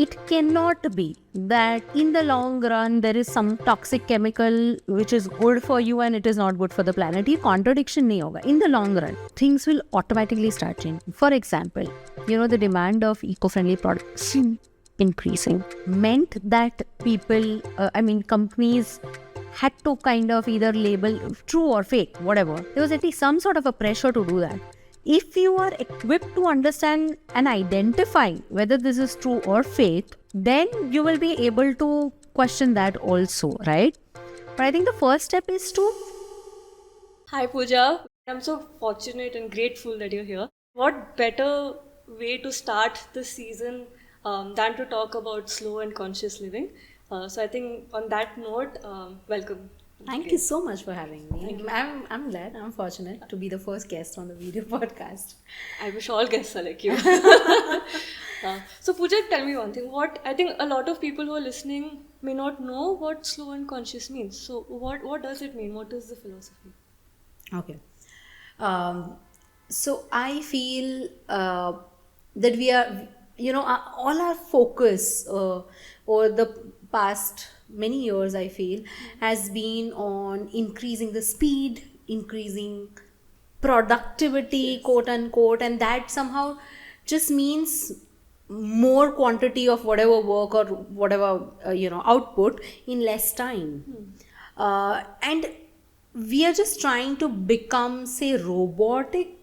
it cannot be that in the long run there is some toxic chemical which is good for you and it is not good for the planet. ये contradiction नहीं होगा. In the long run, things will automatically start changing. For example, the demand of eco-friendly products increasing meant that people, companies had to kind of either label true or fake, whatever. There was at least some sort of a pressure to do that. If you are equipped to understand and identify whether this is true or fake, then you will be able to question that also, right? But I think the first step is to... Hi Pooja, I'm so fortunate and grateful that you're here. What better way to start the season than to talk about slow and conscious living? So I think on that note, welcome. Thank you so much for having me. I'm glad. I'm fortunate to be the first guest on the video podcast. I wish all guests are like you. So Pooja, tell me one thing. What I think a lot of people who are listening may not know what slow and conscious means. So what does it mean? What is the philosophy? Okay. So I feel that we are, all our focus over the past many years, I feel, has been on increasing the speed, increasing productivity, quote unquote, and that somehow just means more quantity of whatever work or whatever output in less time. And we are just trying to become, say, robotic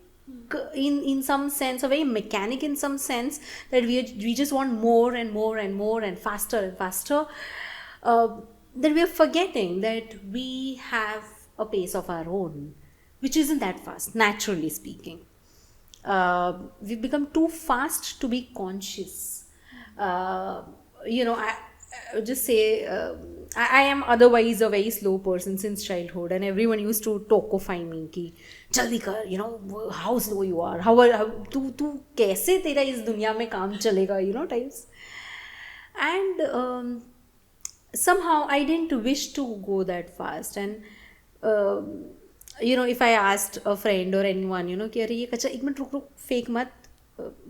in some sense, or very mechanic in some sense, that we just want more and more and more and faster, that we are forgetting that we have a pace of our own, which isn't that fast, naturally speaking. We've become too fast to be conscious. I would just say I am otherwise a very slow person since childhood, and everyone used to tokify me कि जल्दी कर, how slow you are, how तू कैसे तेरा इस दुनिया में काम चलेगा, types. And somehow I didn't wish to go that fast, and if I asked a friend or anyone कि अरे ये कच्चा एक मिनट रुक फेंक मत,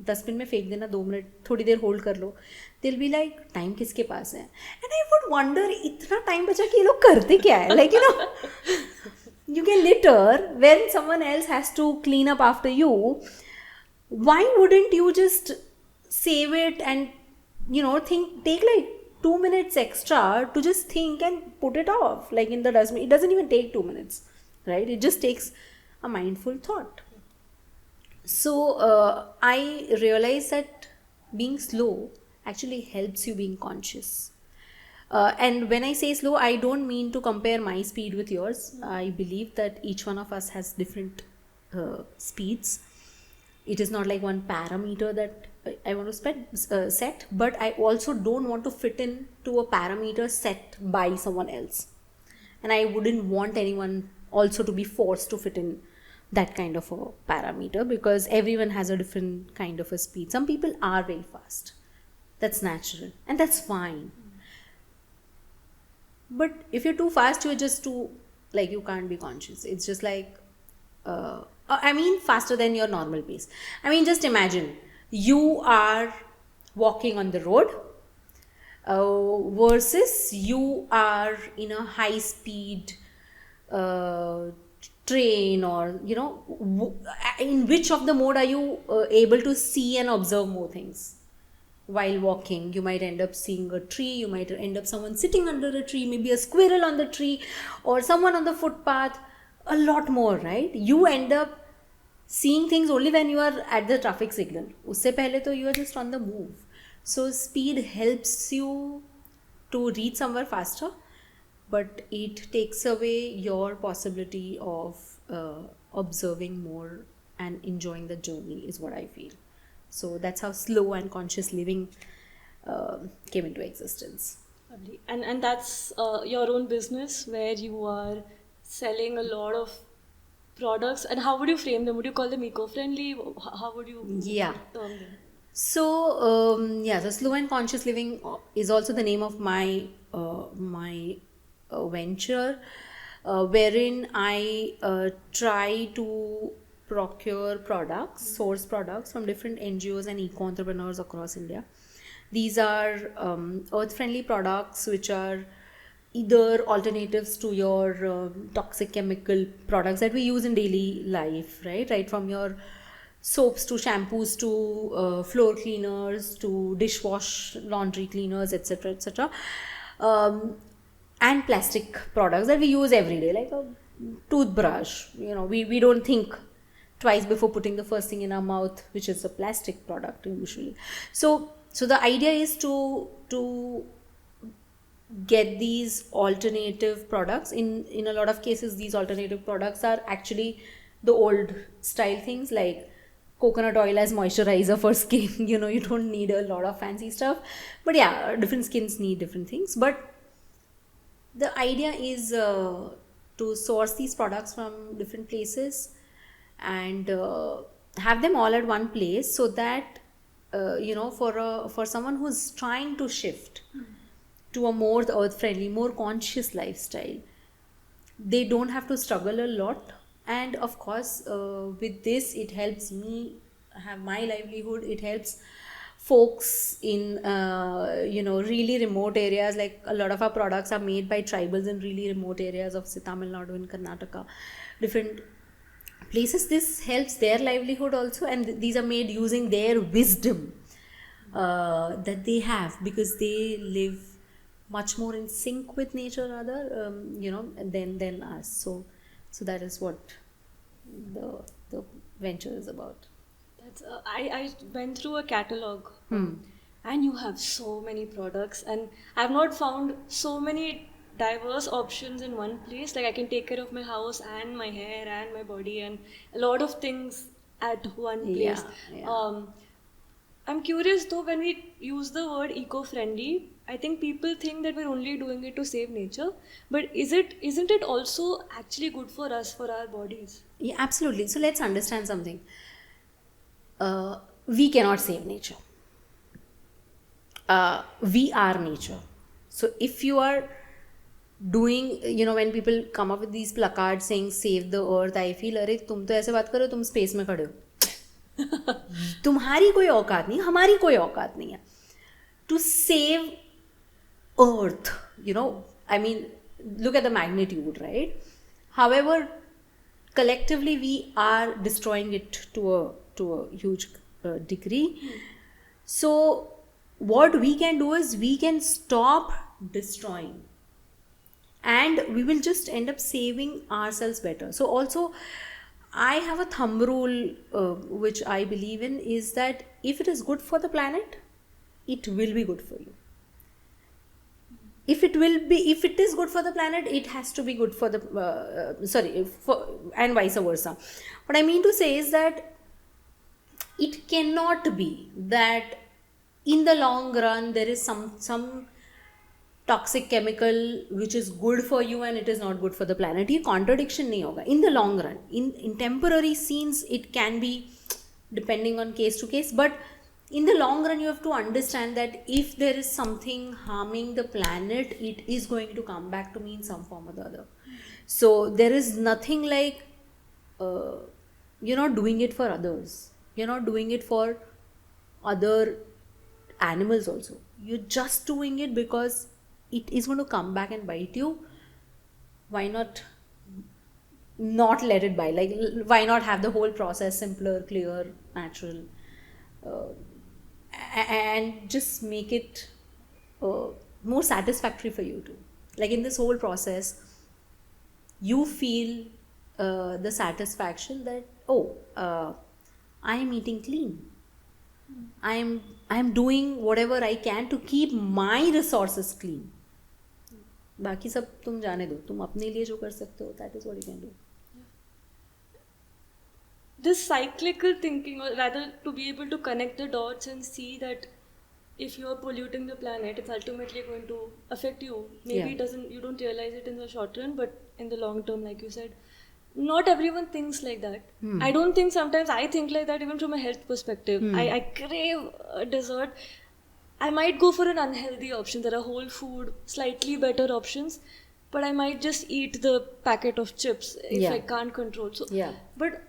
डस्टबिन में फेंक देना, 2 मिनट थोड़ी देर होल्ड कर लो, they'll be like, टाइम किसके पास है? And I would wonder, इतना टाइम बचा कि ये लोग करते क्या है? Like, you can litter when someone else has to clean up after you. Why wouldn't you just save it and take like 2 minutes extra to just think and put it off, like in the dustbin? It doesn't even take 2 minutes, right? It just takes a mindful thought. So I realized that being slow actually helps you being conscious. And when I say slow, I don't mean to compare my speed with yours. I believe that each one of us has different speeds. It is not like one parameter that I want to set, but I also don't want to fit into a parameter set by someone else. And I wouldn't want anyone also to be forced to fit in that kind of a parameter, because everyone has a different kind of a speed. Some people are very fast. That's natural, and that's fine. But if you're too fast, you're just too, like, you can't be conscious. It's just like, faster than your normal pace. Just imagine you are walking on the road versus you are in a high speed train, or in which of the mode are you able to see and observe more things? While walking, you might end up seeing a tree, you might end up someone sitting under a tree, maybe a squirrel on the tree, or someone on the footpath, a lot more, right? You end up seeing things only when you are at the traffic signal. Usse pehle to you are just on the move. So speed helps you to reach somewhere faster, but it takes away your possibility of observing more and enjoying the journey, is what I feel. So that's how slow and conscious living came into existence. Lovely. And that's your own business where you are selling a lot of products. And how would you frame them? Would you call them eco-friendly? How would you term them? So so slow and conscious living is also the name of my venture, wherein I try to procure products, source products from different NGOs and eco-entrepreneurs across India, These are earth-friendly products which are either alternatives to your toxic chemical products that we use in daily life, right? Right from your soaps to shampoos to floor cleaners to dishwash laundry cleaners, etc., etc. And plastic products that we use every day, like a toothbrush. We don't think twice before putting the first thing in our mouth, which is a plastic product usually. So the idea is to get these alternative products. In a lot of cases, these alternative products are actually the old style things, like coconut oil as moisturizer for skin. You don't need a lot of fancy stuff, but yeah, different skins need different things. But the idea is to source these products from different places and have them all at one place, so that for someone who's trying to shift to a more earth friendly, more conscious lifestyle, they don't have to struggle a lot. And of course, with this, it helps me have my livelihood. It helps folks in really remote areas. Like, a lot of our products are made by tribals in really remote areas of, say, Tamil Nadu and Karnataka, different places. This helps their livelihood also, and these are made using their wisdom that they have, because they live much more in sync with nature rather than us. So that is what the venture is about. That's I went through a catalog, and you have so many products, and I've not found so many diverse options in one place. Like, I can take care of my house and my hair and my body and a lot of things at one place. Yeah. I'm curious though, when we use the word eco-friendly, I think people think that we're only doing it to save nature, but isn't it also actually good for us, for our bodies? Yeah, absolutely. So let's understand something. We cannot save nature. We are nature. So if you are doing, when people come up with these placards saying save the earth, I feel, अरे तुम तो ऐसे बात करो, तुम space में खड़े हो. तुम्हारी कोई औकात नहीं, हमारी कोई औकात नहीं है to save earth. I mean, look at the magnitude, right? However, collectively we are destroying it to a huge degree. So what we can do is we can stop destroying, and we will just end up saving ourselves better. So also, I have a thumb rule which I believe in, is that if it is good for the planet, it will be good for you. If it is good for the planet, it has to be good for the and vice versa. What I mean to say is that it cannot be that in the long run there is some toxic chemical which is good for you and it is not good for the planet. ये contradiction नहीं होगा in the long run. In temporary scenes it can be, depending on case to case, but in the long run you have to understand that if there is something harming the planet, it is going to come back to me in some form or the other. So there is nothing like you're not doing it for others, you're not doing it for other animals also, you're just doing it because it is going to come back and bite you. Why not let it bite? Like, why not have the whole process simpler, clear, natural, and just make it more satisfactory for you too. Like, in this whole process, you feel the satisfaction that, I am eating clean. I am doing whatever I can to keep my resources clean. बाकी सब तुम जाने दो, तुम अपने लिए जो कर सकते हो, that is what you can do. This cyclical thinking, or rather to be able to connect the dots and see that if you are polluting the planet, it's ultimately going to affect you. Maybe you don't realize it in the short run, but in the long term, like you said, not everyone thinks like that. I don't think, sometimes I think like that even from a health perspective. I crave a dessert. I might go for an unhealthy option. There are whole food, slightly better options, but I might just eat the packet of chips if I can't control. So, but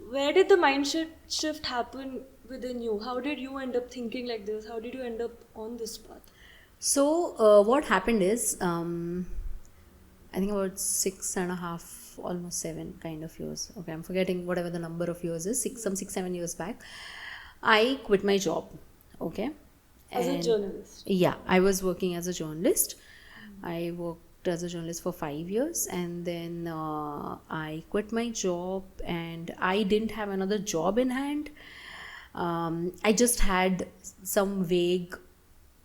where did the mindset shift happen within you? How did you end up thinking like this? How did you end up on this path? So what happened is, I think about 6.5, almost 7 kind of years. Okay, I'm forgetting whatever the number of years is. 6, 7 years back, I quit my job. Okay. As a And- journalist. Yeah, I was working as a journalist. I worked as a journalist for 5 years, and then I quit my job, and I didn't have another job in hand. I just had some vague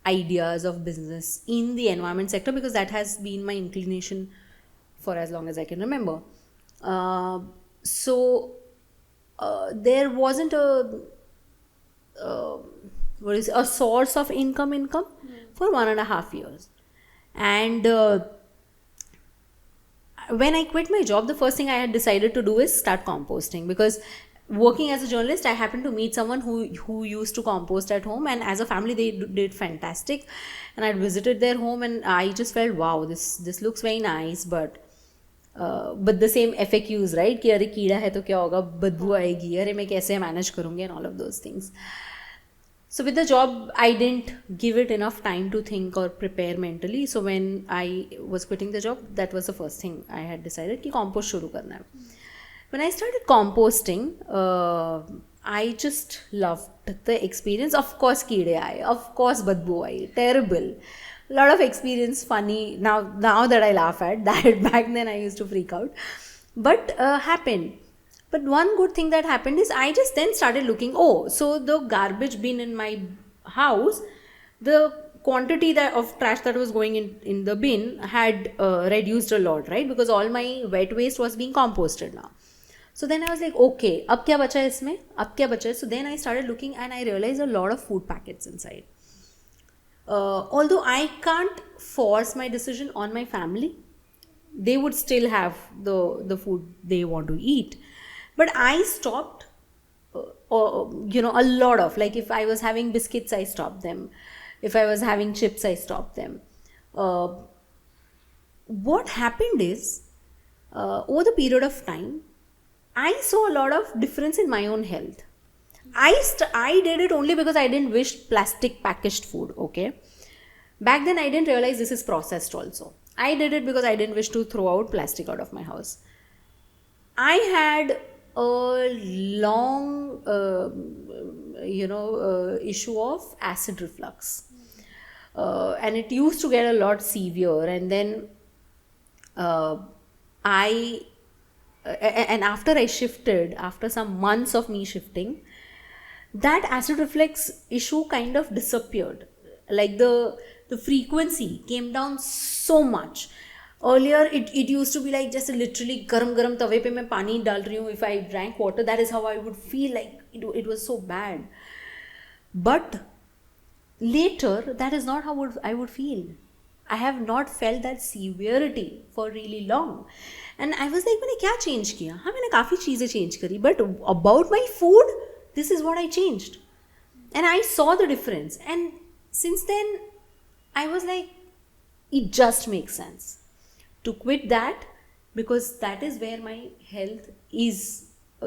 ideas of business in the environment sector because that has been my inclination for as long as I can remember. So there wasn't a source of income for 1.5 years. And when I quit my job, the first thing I had decided to do is start composting, because working as a journalist, I happened to meet someone who used to compost at home, and as a family they did fantastic. And I visited their home, and I just felt, wow, this looks very nice, but the same FAQs, right? कि अरे कीड़ा है तो क्या होगा, बदबू आएगी, अरे मैं कैसे मैनेज करूँगी, and all of those things. So with the job, I didn't give it enough time to think or prepare mentally. So when I was quitting the job, that was the first thing I had decided कि compost शुरू करना है. When I started composting, I just loved the experience. Of course, कीड़े आए, of course बदबू आई, terrible. A lot of experience, funny. Now that I laugh at that, back then I used to freak out. But happened. But one good thing that happened is I just then started looking, oh, so the garbage bin in my house, the quantity of trash that was going in the bin had reduced a lot, right? Because all my wet waste was being composted now. So then I was like, okay, अब क्या बचा है इसमें? अब क्या बचा है? So then I started looking, and I realized a lot of food packets inside. Although I can't force my decision on my family, they would still have the food they want to eat. But I stopped, a lot of, like if I was having biscuits, I stopped them. If I was having chips, I stopped them. What happened is, over the period of time, I saw a lot of difference in my own health. I did it only because I didn't wish plastic packaged food, okay? Back then I didn't realize this is processed also. I did it because I didn't wish to throw out plastic out of my house. I had a long, issue of acid reflux. And it used to get a lot severe. And then and after I shifted, after some months of me shifting, that acid reflux issue kind of disappeared. Like the frequency came down so much. Earlier it used to be like just literally garam tawe pe main pani dal rahi hu. If I drank water, that is how I would feel, like it was so bad. But later, that is not how I would feel. I have not felt that severity for really long. And I was like, मैंने क्या change किया? हाँ, मैंने काफ़ी चीज़ें change करी. But about my food, this is what I changed. And I saw the difference. And since then, I was like, it just makes sense to quit that, because that is where my health is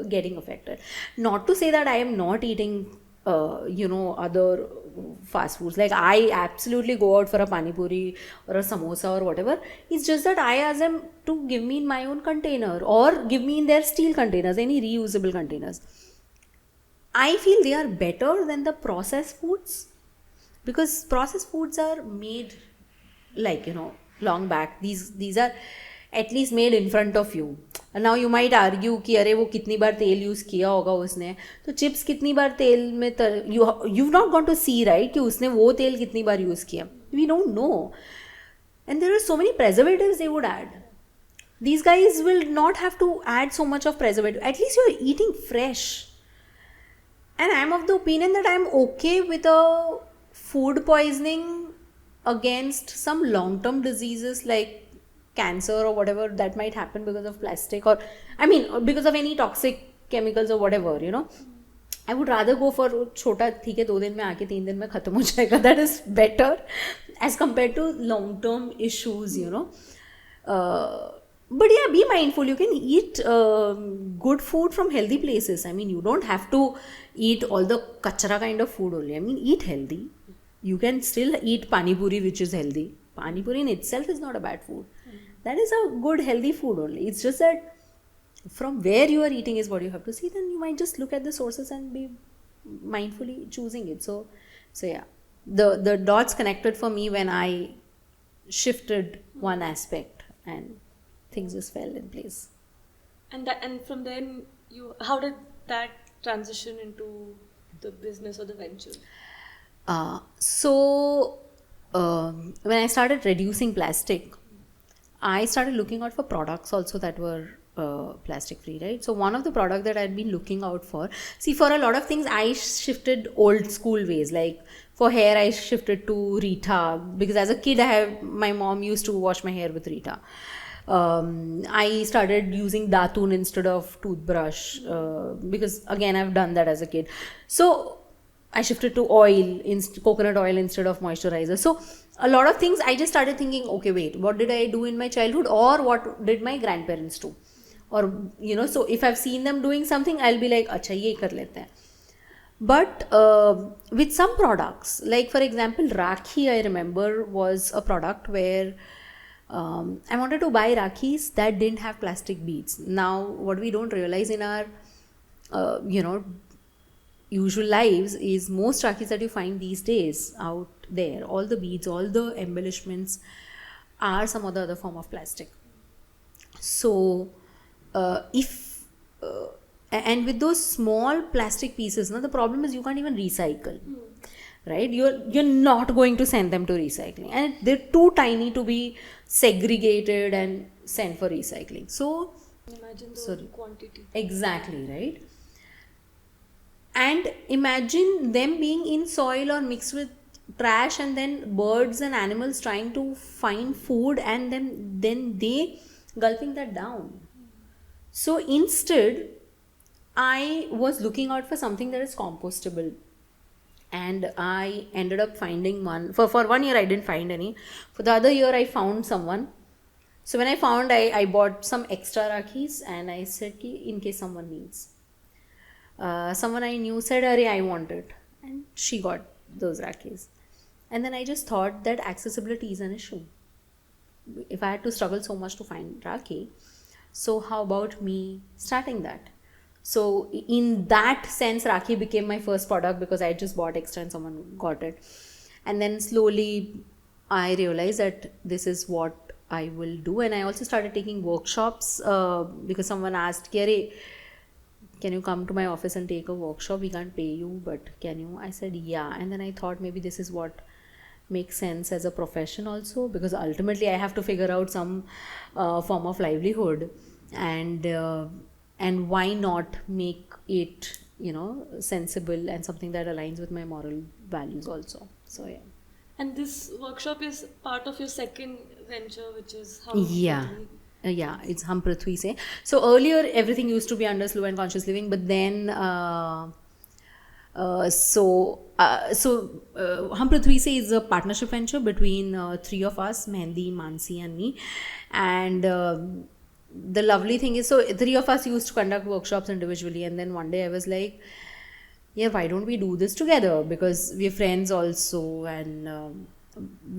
getting affected. Not to say that I am not eating other fast foods. Like I absolutely go out for a pani puri or a samosa or whatever. It's just that I ask them to give me in my own container or give me in their steel containers, any reusable containers. I feel they are better than the processed foods, because processed foods are made like, long back. These are at least made in front of you. And now you might argue कि अरे वो कितनी बार तेल use किया होगा उसने, तो chips कितनी बार तेल में you've not gone to see, right, कि उसने वो तेल कितनी बार यूज़ किया. We don't know. And there are so many preservatives they would add. These guys will not have to add so much of preservative. At least you're eating fresh. And I'm of the opinion that I'm okay with a food poisoning against some long-term diseases like cancer or whatever that might happen because of plastic, or because of any toxic chemicals or whatever, I would rather go for छोटा ठीक है 2 दिन में आके 3 दिन में खत्म हो जाएगा. That is better as compared to long-term issues, But yeah, be mindful. You can eat good food from healthy places. I mean, you don't have to eat all the kachra kind of food only. I mean, eat healthy. You can still eat pani puri, which is healthy. Pani puri in itself is not a bad food. That is a good healthy food only. It's just that from where you are eating is what you have to see. Then you might just look at the sources and be mindfully choosing it. So yeah, the dots connected for me when I shifted one aspect, and things just fell in place. And from then, how did that transition into the business or the venture? When I started reducing plastic, I started looking out for products also that were plastic free, right? So one of the product that I'd been looking out for, see, for a lot of things I shifted old school ways. Like for hair, I shifted to Rita, because as a kid my mom used to wash my hair with Rita. I started using Datun instead of toothbrush, because again I've done that as a kid. So I shifted to coconut oil instead of moisturizer. So a lot of things I just started thinking, okay, wait, what did I do in my childhood, or what did my grandparents do? Or, so if I've seen them doing something, I'll be like, acha, ye kar lete hain. But with some products, like for example, Rakhi, I remember, was a product where I wanted to buy Rakhis that didn't have plastic beads. Now, what we don't realize in our, usual lives is most Rakhis that you find these days out there, all the beads, all the embellishments are some other form of plastic. So, and with those small plastic pieces, the problem is you can't even recycle. Right? You're not going to send them to recycling, and they're too tiny to be segregated and sent for recycling. So Imagine the quantity. Exactly, right? And imagine them being in soil or mixed with trash, and then birds and animals trying to find food, and then they gulping that down. So instead, I was looking out for something that is compostable, and I ended up finding one. For 1 year I didn't find any. For the other year I found someone. So when I found, I bought some extra Rakhis, and I said, in case someone needs. Someone I knew said, Arey, I want it, and she got those Rakhis. And then I just thought that accessibility is an issue. If I had to struggle so much to find Rakhi, so how about me starting that? So in that sense, Rakhi became my first product, because I just bought extra and someone got it. And then slowly I realized that this is what I will do. And I also started taking workshops, because someone asked, Kere, can you come to my office and take a workshop? We can't pay you, but can you? I said, yeah. And then I thought maybe this is what makes sense as a profession also, because ultimately I have to figure out some form of livelihood, and why not make it sensible and something that aligns with my moral values also. So yeah. And this workshop is part of your second venture, which is how Yeah, it's Hum Prithvi Se. So earlier everything used to be under Slow and Conscious Living, but then Hum Prithvi Se is a partnership venture between three of us, Mehendi, Mansi and me. And the lovely thing is, so three of us used to conduct workshops individually, and then one day I was like, yeah, why don't we do this together? Because we're friends also, and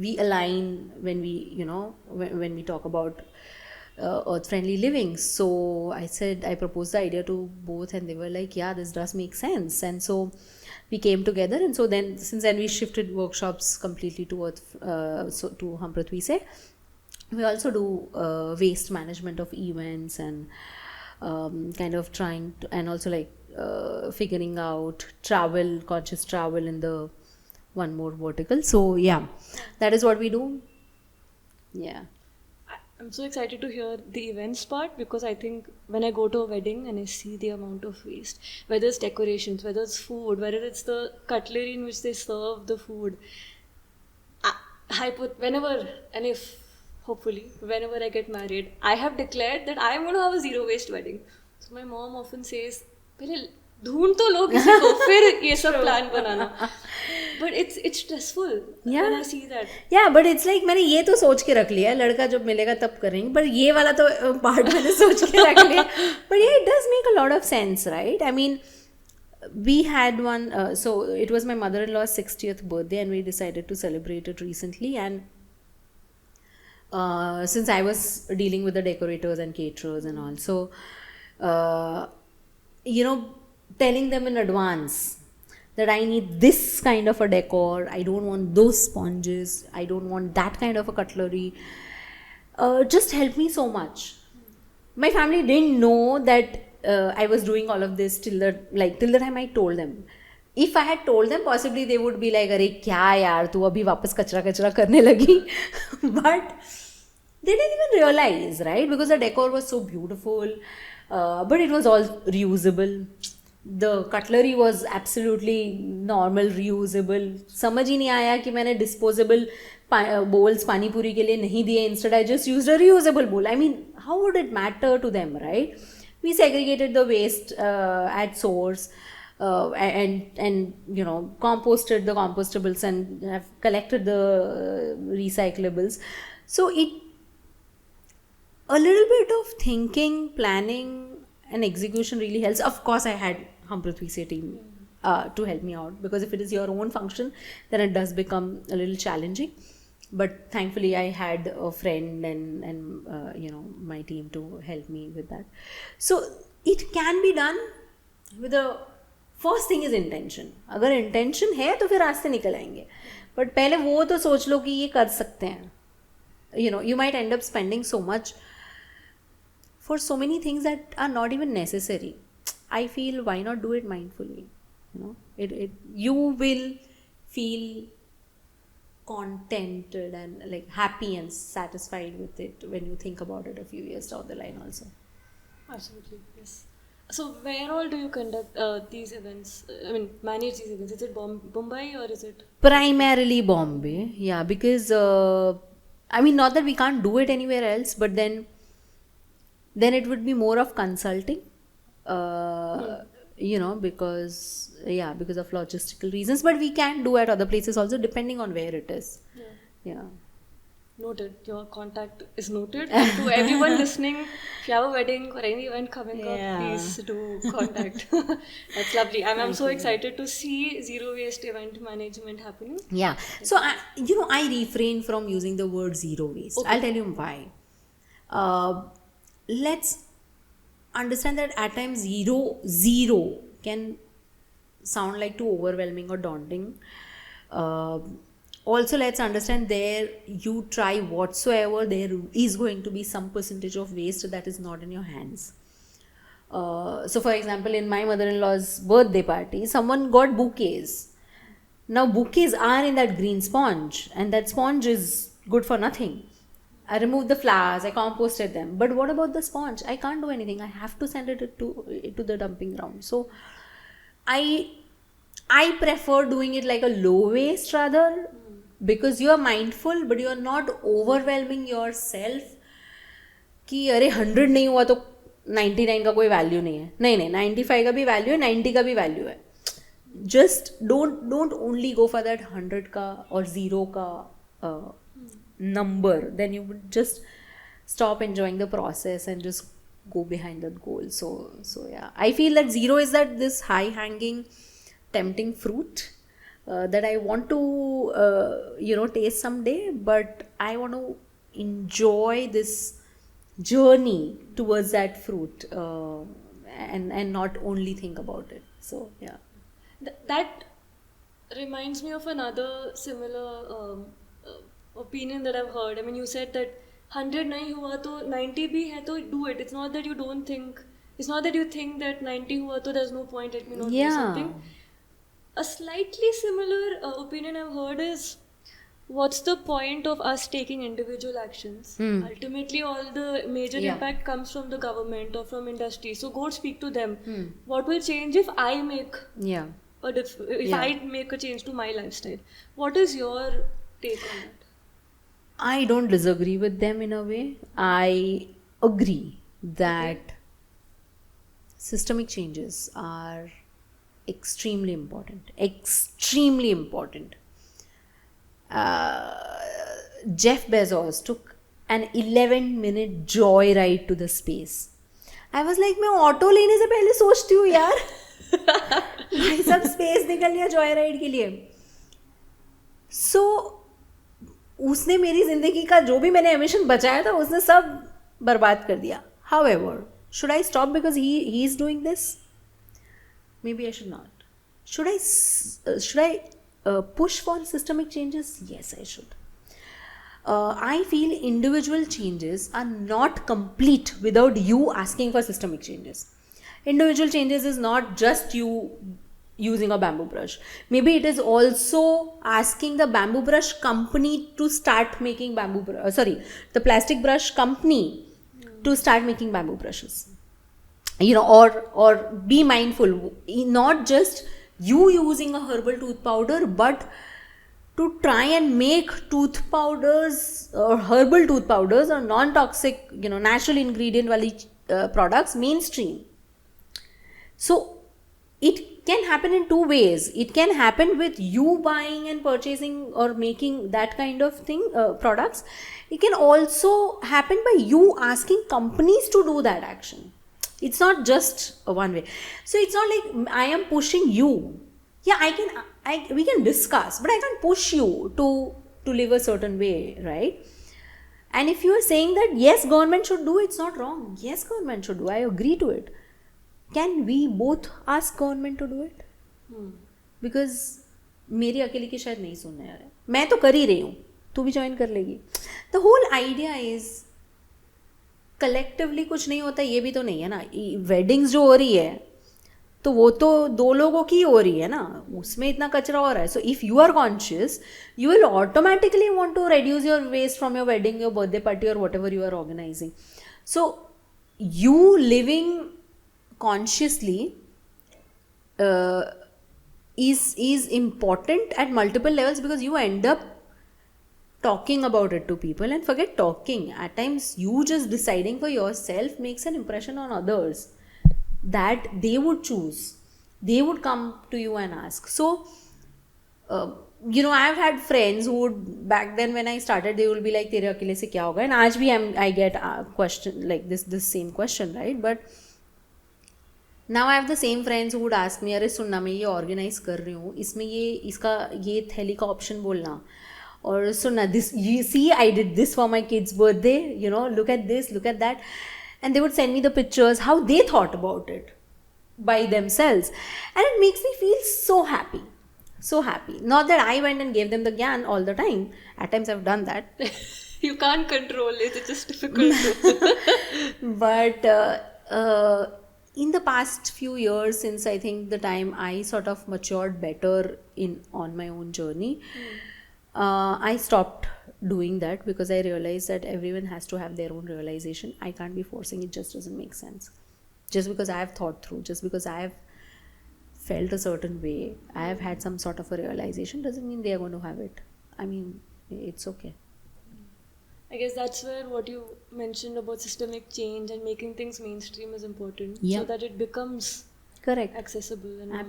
we align when we, when we talk about earth-friendly living. So I proposed the idea to both, and they were like, yeah, this does make sense. And so we came together, and so then since then we shifted workshops completely to to Hum Prithvi Se. We also do waste management of events, and kind of trying to, and also like figuring out conscious travel in the one more vertical. So yeah, that is what we do. Yeah. I'm so excited to hear the events part, because I think when I go to a wedding and I see the amount of waste, whether it's decorations, whether it's food, whether it's the cutlery in which they serve the food, hopefully, whenever I get married, I have declared that I am going to have a zero waste wedding. So my mom often says, पहले ढूंढ तो लो किसी को, फिर ये सब plan banana. But it's stressful Yeah. when I see that. या but it's like मैंने ये तो सोच के रख लिया है, लड़का जब मिलेगा तब करेंगे, पर ये वाला तो पार्ट मैंने सोच के रख लिया. बट ये it does make a lot of sense, right? I mean we had one so it was my mother-in-law's 60th birthday and we decided to celebrate it recently, and since I was dealing with the decorators and caterers and all, so you know, telling them in advance that I need this kind of a decor, I don't want those sponges, I don't want that kind of a cutlery, just helped me so much. My family didn't know that I was doing all of this till the time I told them. If I had told them, possibly they would be like, अरे क्या यार तू अभी वापस कचरा करने लगी. But they didn't even realize, right? Because the decor was so beautiful, but it was all reusable. The cutlery was absolutely normal, reusable. समझ ही नहीं आया कि मैंने disposable bowls पानी पूरी के लिए नहीं दिए. Instead, I just used a reusable bowl. I mean, how would it matter to them, right? We segregated the waste at source, and you know, composted the compostables and have collected the recyclables. So a little bit of thinking, planning and execution really helps. Of course I had Hum Prithvi Se team to help me out, because if it is your own function then it does become a little challenging. But thankfully I had a friend and you know, my team to help me with that. So it can be done with the first thing is intention. अगर intention है तो फिर रास्ते निकल आएंगे. But पहले वो तो सोच लो कि ये कर सकते हैं. You know, you might end up spending so much for so many things that are not even necessary. I feel, why not do it mindfully? You know, you will feel contented and like happy and satisfied with it when you think about it a few years down the line also. Absolutely, yes. So where all do you conduct these events? I mean, manage these events? Is it Mumbai or is it? Primarily Bombay, yeah, because I mean, not that we can't do it anywhere else, but then it would be more of consulting, you know, because of logistical reasons. But we can do at other places also, depending on where it is. Yeah. Noted. Your contact is noted. And to everyone listening, if you have a wedding or any event coming up, please do contact. That's lovely. I'm so excited to see zero waste event management happening. Yeah. So, I refrain from using the word zero waste. Okay. I'll tell you why. Let's understand that at times zero can sound like too overwhelming or daunting. Also, let's understand there you try whatsoever, there is going to be some percentage of waste that is not in your hands. So for example, in my mother-in-law's birthday party, someone got bouquets. Now bouquets are in that green sponge, and that sponge is good for nothing. I removed the flowers, I composted them. But what about the sponge? I can't do anything. I have to send it to the dumping ground. So I prefer doing it like a low waste rather, because you are mindful but you are not overwhelming yourself कि अरे 100 नहीं हुआ तो 99 का कोई value नहीं है. नहीं 95 का भी वैल्यू है, 90 का भी वैल्यू है. Just don't only go for that 100 का or 0 का number. Then you would just stop enjoying the process and just go behind that goal. So yeah, I feel that zero is that this high hanging tempting fruit that I want to taste someday, but I want to enjoy this journey towards that fruit and not only think about it. So yeah, that reminds me of another similar opinion that I've heard. I mean, you said that 100 nahi hua to 90 bhi hai to do it. It's not that you don't think, it's not that you think that 90 hua to there's no point, let me not do something. A slightly similar opinion I've heard is, what's the point of us taking individual actions? Ultimately, all the major impact comes from the government or from industry. So go speak to them. What will change if I make if I make a change to my lifestyle? What is your take on that? I don't disagree with them in a way. I agree that systemic changes are extremely important. Extremely important. Jeff Bezos took an 11-minute joyride to the space. I was like, मैं auto लेने से पहले सोचती हूँ यार भाई सब space निकल लिया जॉयराइड के लिए. सो उसने मेरी जिंदगी का जो भी मैंने एमिशन बचाया था उसने सब बर्बाद कर दिया. However, should I stop because he is doing this? Maybe I should not. Should I push for systemic changes? Yes, I should. I feel individual changes are not complete without you asking for systemic changes. Individual changes is not just you using a bamboo brush. Maybe it is also asking the bamboo brush company to start making the plastic brush company to start making bamboo brushes. Or be mindful, not just you using a herbal tooth powder, but to try and make tooth powders or herbal tooth powders or non-toxic, natural ingredient wali products mainstream. So it can happen in two ways. It can happen with you buying and purchasing or making that kind of thing, products. It can also happen by you asking companies to do that action. It's not just a one way. So it's not like I am pushing you. Yeah, we can discuss, but I can't push you to live a certain way, right? And if you are saying that yes, government should do, it's not wrong. Yes, government should do. I agree to it. Can we both ask government to do it? Because मेरी अकेले की शायद नहीं सुनने आ रहा है. मैं तो कर ही रही हूँ, तू भी ज्वाइन कर लेगी. The whole idea is collectively कुछ नहीं होता, ये भी तो नहीं है ना. वेडिंग्स जो हो रही है तो वो तो दो लोगों की हो रही है ना, उसमें इतना कचरा हो रहा है. So if you are conscious you will automatically want to reduce your waste from your wedding, your birthday party और whatever you are organising. So you living consciously is important at multiple levels, because you end up talking about it to people. And forget talking, at times you just deciding for yourself makes an impression on others that they would choose, they would come to you and ask. So I've had friends who would, back then when I started, they will be like तेरे अकेले से क्या होगा, and आज भी I get a question like this same question, right? But now I have the same friends who would ask me, अरे सुनना मैं ये ऑर्गेनाइज कर रही हूँ, इसमें ये थैली का ऑप्शन बोलना, और सुनना this, you see I did this for my kid's birthday, look at this, look at that. And they would send me the pictures how they thought about it by themselves, and it makes me feel so happy. Not that I went and gave them the gyan all the time. At times I've done that. You can't control it, it's just difficult. But in the past few years, since I think the time I sort of matured better on my own journey, I stopped doing that, because I realized that everyone has to have their own realization. I can't be forcing it, just doesn't make sense. Just because I have thought through, just because I have felt a certain way, I have had some sort of a realization, doesn't mean they are going to have it. I mean, it's okay. I guess that's where what you mentioned about systemic change and making things mainstream is important. Yeah. So that it becomes Correct. accessible and normal.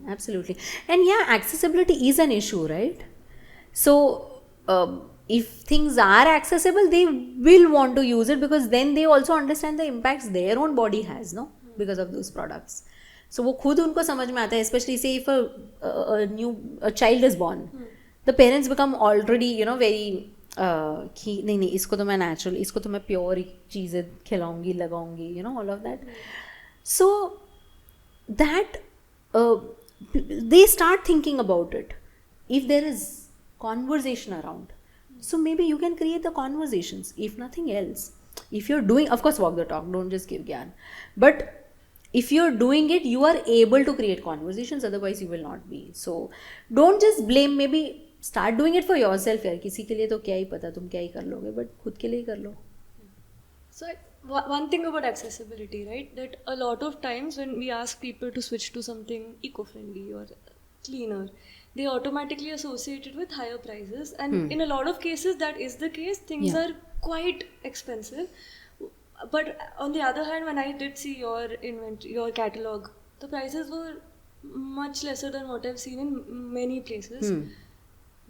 Absolutely. And yeah, accessibility is an issue, right? So if things are accessible, they will want to use it, because then they also understand the impacts their own body has, no, because of those products. So वो खुद उनको समझ में आता है, especially say if a child is born, the parents become already very कि नहीं इसको तो मैं नेचुरल, इसको तो मैं प्योर चीज़ें खिलाऊंगी, लगाऊंगी, all of that. So that they start thinking about it. If there is conversation around, so maybe you can create the conversations, if nothing else. If you're doing, of course, walk the talk, don't just give gyan. But if you're doing it, you are able to create conversations, otherwise you will not be. So don't just blame, maybe start doing it for yourself. यार किसी के लिए तो क्या ही पता, तुम क्या ही कर लोगे, but खुद के लिए कर लो. So one thing about accessibility, right, that a lot of times when we ask people to switch to something eco-friendly or cleaner, they automatically associate it with higher prices, and in a lot of cases that is the case. Things are quite expensive. But on the other hand, when I did see your catalog, the prices were much lesser than what I've seen in many places. Hmm.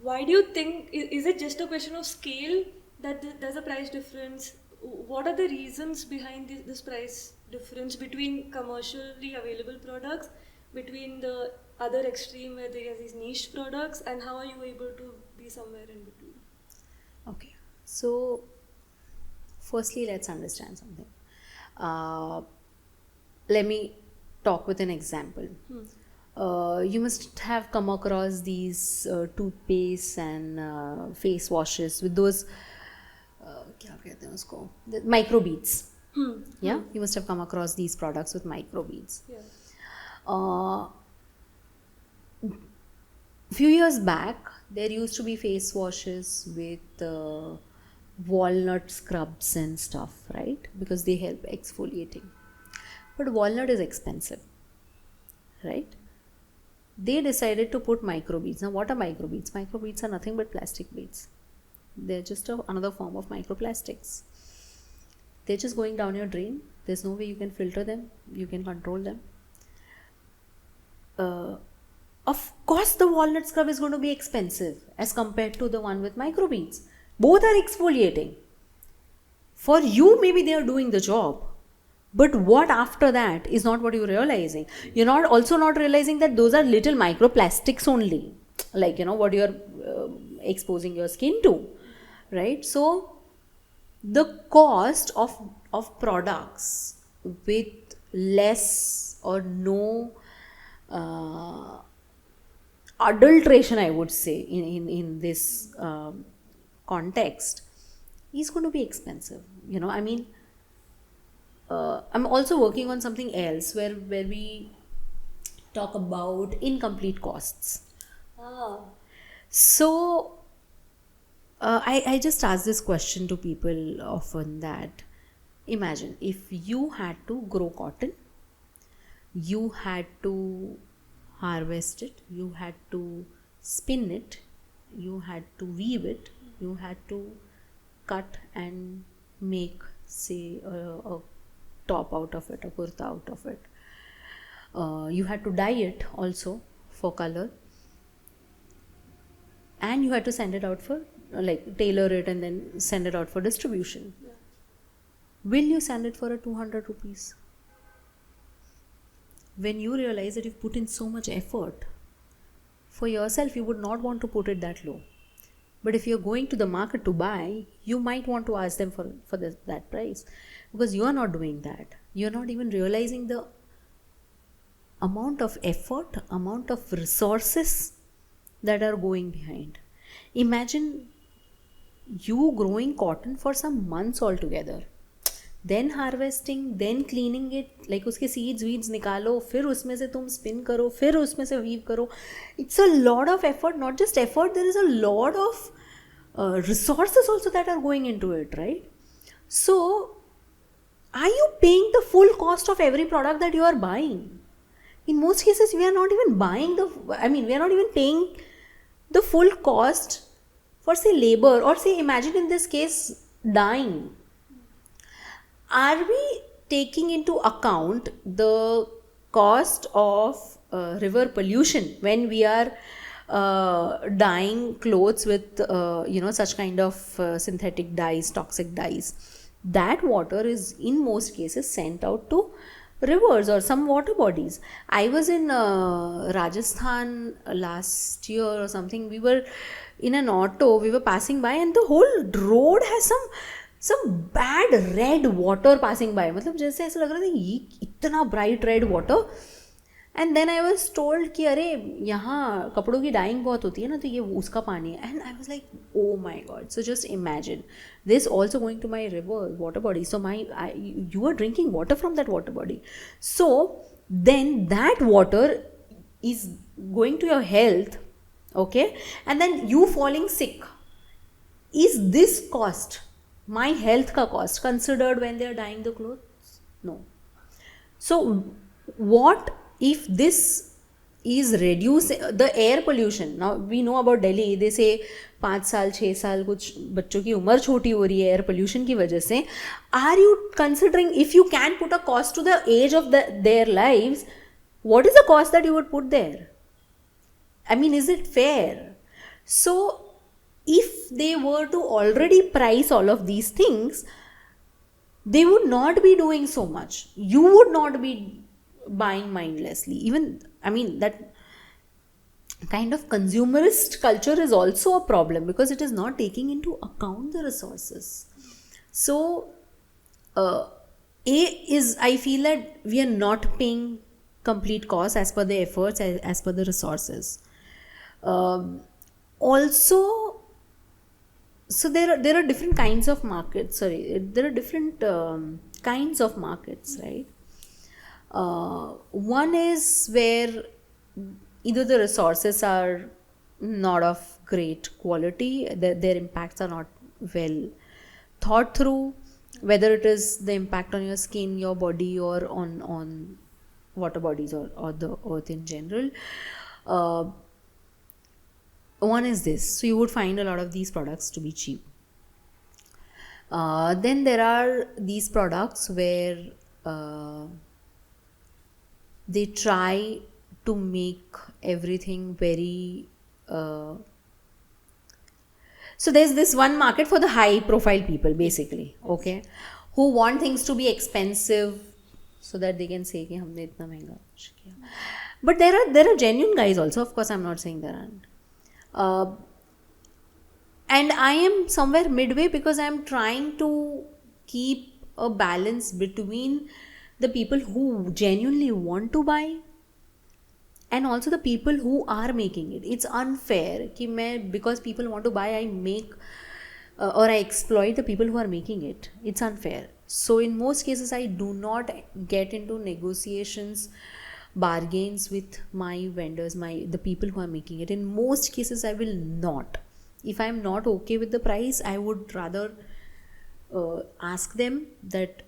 Why do you think, is it just a question of scale that there's a price difference? What are the reasons behind this price difference between commercially available products, between the other extreme where there are these niche products, and how are you able to be somewhere in between? Okay, so firstly, let's understand something. Let me talk with an example. You must have come across these toothpaste and face washes with those क्या कहते हैं उसको, the microbeads. Yeah, you must have come across these products with microbeads. Yeah. Few years back, there used to be face washes with walnut scrubs and stuff, right? Because they help exfoliating. But walnut is expensive, right? They decided to put microbeads. Now, what are microbeads? Microbeads are nothing but plastic beads. They're just another form of microplastics. They're just going down your drain. There's no way you can filter them. You can control them. Of course, the walnut scrub is going to be expensive as compared to the one with microbeads. Both are exfoliating. For you, maybe they are doing the job. But what after that is not what you're realizing. You're not realizing that those are little microplastics only. Like, what you're exposing your skin to. Right? So, the cost of products with less or no adulteration, I would say, in this context, is going to be expensive. I'm also working on something else where we talk about incomplete costs. So, I just ask this question to people often that, imagine if you had to grow cotton, you had to harvest it, you had to spin it, you had to weave it, you had to cut and make, say, a top out of it, a kurta out of it. You had to dye it also for color, and you had to send it out for, tailor it and then send it out for distribution. Yeah. Will you send it for a 200 rupees? When you realize that you've put in so much effort for yourself, you would not want to put it that low. But if you're going to the market to buy, you might want to ask them for that price, because you are not doing that. You're not even realizing the amount of effort, amount of resources that are going behind. Imagine you growing cotton for some months altogether, then harvesting, then cleaning it, like उसके seeds weeds निकालो, फिर उसमें से तुम spin करो, फिर उसमें से weave करो. It's a lot of effort. Not just effort, there is a lot of resources also that are going into it, right? So, are you paying the full cost of every product that you are buying? In most cases, we are not even we are not even paying the full cost for, say, labor, or say, imagine in this case, dyeing. Are we taking into account the cost of river pollution when we are dyeing clothes with such kind of synthetic dyes, toxic dyes? That water is in most cases sent out to rivers or some water bodies. I was in Rajasthan last year or something. We were in an auto, we were passing by, and the whole road has some bad red water passing by. मतलब जैसे ऐसा लग रहा था ये इतना bright red water. And then I was told कि अरे यहाँ कपड़ों की dyeing बहुत होती है ना, तो ये उसका पानी है. And I was like, oh my god. So just imagine this also going to my river, water body. So you are drinking water from that water body. So then that water is going to your health, okay? And then you falling sick. Is this cost, my health ka cost, considered when they are dyeing the clothes? No. So what if this is reducing the air pollution? Now we know about Delhi, they say 5 साल 6 साल कुछ बच्चों की उम्र छोटी हो रही है एयर पोल्यूशन की वजह से. Are you considering, if you can put a cost to the age of their lives, what is the cost that you would put there? I mean, is it fair? So, if they were to already price all of these things, they would not be doing so much. You would not be buying mindlessly. Even, I mean, that kind of consumerist culture is also a problem because it is not taking into account the resources. So, I feel that we are not paying complete cost as per the efforts, as per the resources. Also, so there are different kinds of markets. Sorry, there are different kinds of markets, right? One is where either the resources are not of great quality, their impacts are not well thought through, whether it is the impact on your skin, your body, or on water bodies or the earth in general. One is this. So you would find a lot of these products to be cheap. Then there are these products where they try to make everything very so there's this one market for the high profile people, basically, okay, who want things to be expensive so that they can say कि हमने इतना महंगा कुछ किया. But there are genuine guys also. Of course, I'm not saying there aren't. And I am somewhere midway because I'm trying to keep a balance between the people who genuinely want to buy and also the people who are making it. It's unfair कि मैं, because people want to buy, I make or I exploit the people who are making it. It's unfair. So in most cases, I do not get into negotiations, bargains with my vendors, the people who are making it. In most cases, I will not. If I'm not okay with the price, I would rather ask them that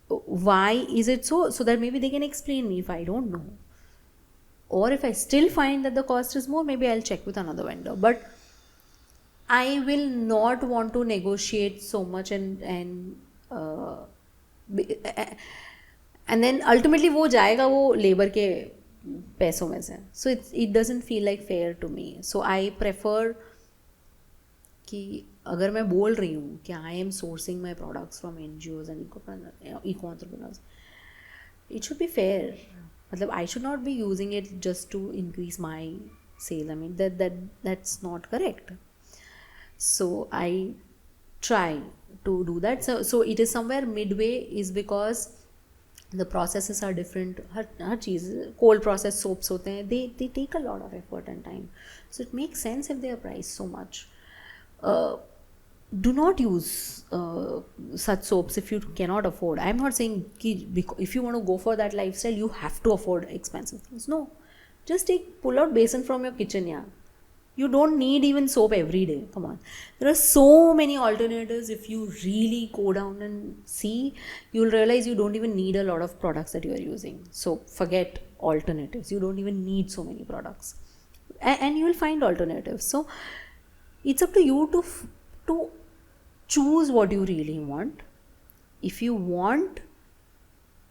why is it so that maybe they can explain me if I don't know. Or if I still find that the cost is more, maybe I'll check with another vendor. But I will not want to negotiate so much and then ultimately वो जाएगा वो labor के पैसों में से. So it doesn't feel like fair to me. So I prefer कि अगर मैं बोल रही हूँ कि I am sourcing my products from NGOs and eco entrepreneurs, it should be fair. मतलब I should not be using it just to increase my sale. I mean that's not correct. So I try to do that. So it is somewhere midway, is because the processes are different. Her cheese cold process soaps होते हैं, they take a lot of effort and time. So it makes sense if they are priced so much. Do not use such soaps if you cannot afford. I'm not saying if you want to go for that lifestyle, you have to afford expensive things. No, just pull out basin from your kitchen. Yeah, you don't need even soap every day. Come on, there are so many alternatives. If you really go down and see, you'll realize you don't even need a lot of products that you are using. So forget alternatives. You don't even need so many products, and you will find alternatives. So it's up to you to choose what you really want. If you want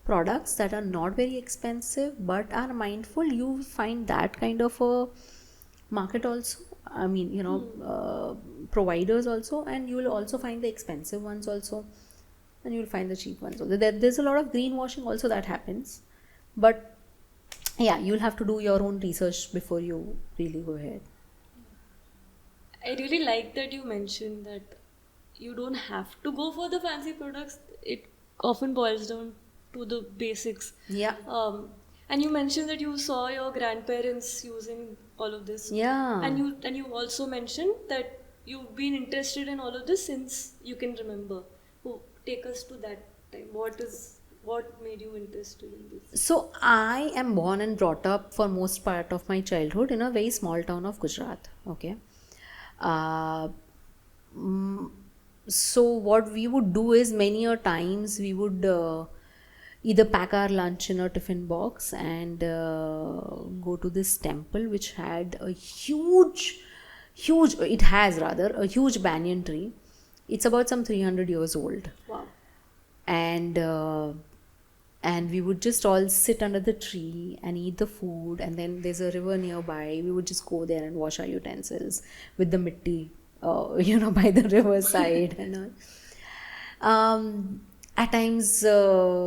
products that are not very expensive but are mindful, you find that kind of a market also. I mean, providers also, and you will also find the expensive ones also, and you will find the cheap ones also. There's a lot of greenwashing also that happens, but yeah, you'll have to do your own research before you really go ahead. I really like that you mentioned that you don't have to go for the fancy products. It often boils down to the basics. Yeah. And you mentioned that you saw your grandparents using all of this. Yeah. And you also mentioned that you've been interested in all of this since you can remember. Oh, take us to that time. What made you interested in this? So I am born and brought up for most part of my childhood in a very small town of Gujarat. Okay. So what we would do is, many a times we would either pack our lunch in a tiffin box and go to this temple which had a huge banyan tree. It's about some 300 years old. Wow. And and we would just all sit under the tree and eat the food, and then there's a river nearby. We would just go there and wash our utensils with the mitti, by the riverside and all. At times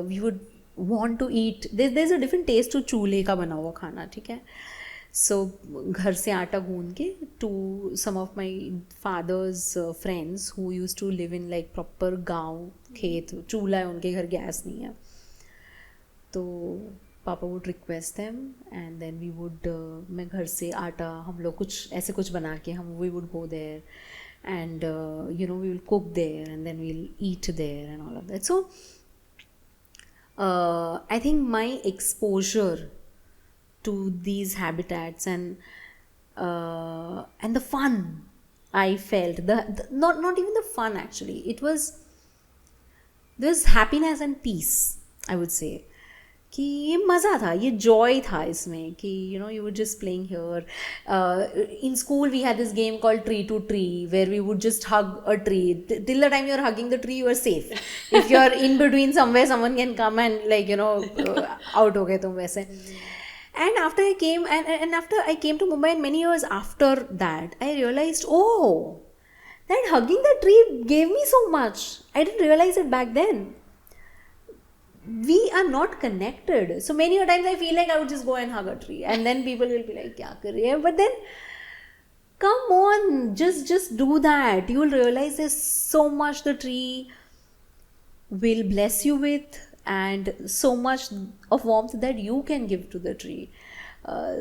we would want to eat. There's a different taste to चूल्हे का बना हुआ खाना, ठीक है. So घर से आटा गूंद के to some of my father's friends who used to live in like proper गांव, खेत, चूल्हा है उनके घर, गैस नहीं है. तो पापा would request them and then we would मैं घर से आटा हम लोग कुछ ऐसे कुछ बना के we would go there and we will cook there and then we'll eat there and all of that. So I think my exposure to these habitats and the fun I felt, the not even the fun actually, it was this happiness and peace, I would say. कि ये मज़ा था, ये joy था इसमें कि you were just playing here. In school we had this game called tree to tree where we would just hug a tree. Till the time you're hugging the tree you are safe. If you're in between somewhere someone can come and out हो गए तुम वैसे. And after I came and after I came to Mumbai and many years after that I realized, oh, that hugging the tree gave me so much. I didn't realize it back then. We are not connected. So many times I feel like I would just go and hug a tree and then people will be like, kya kar rahi hai? But then come on, just do that. You will realize there's so much the tree will bless you with and so much of warmth that you can give to the tree.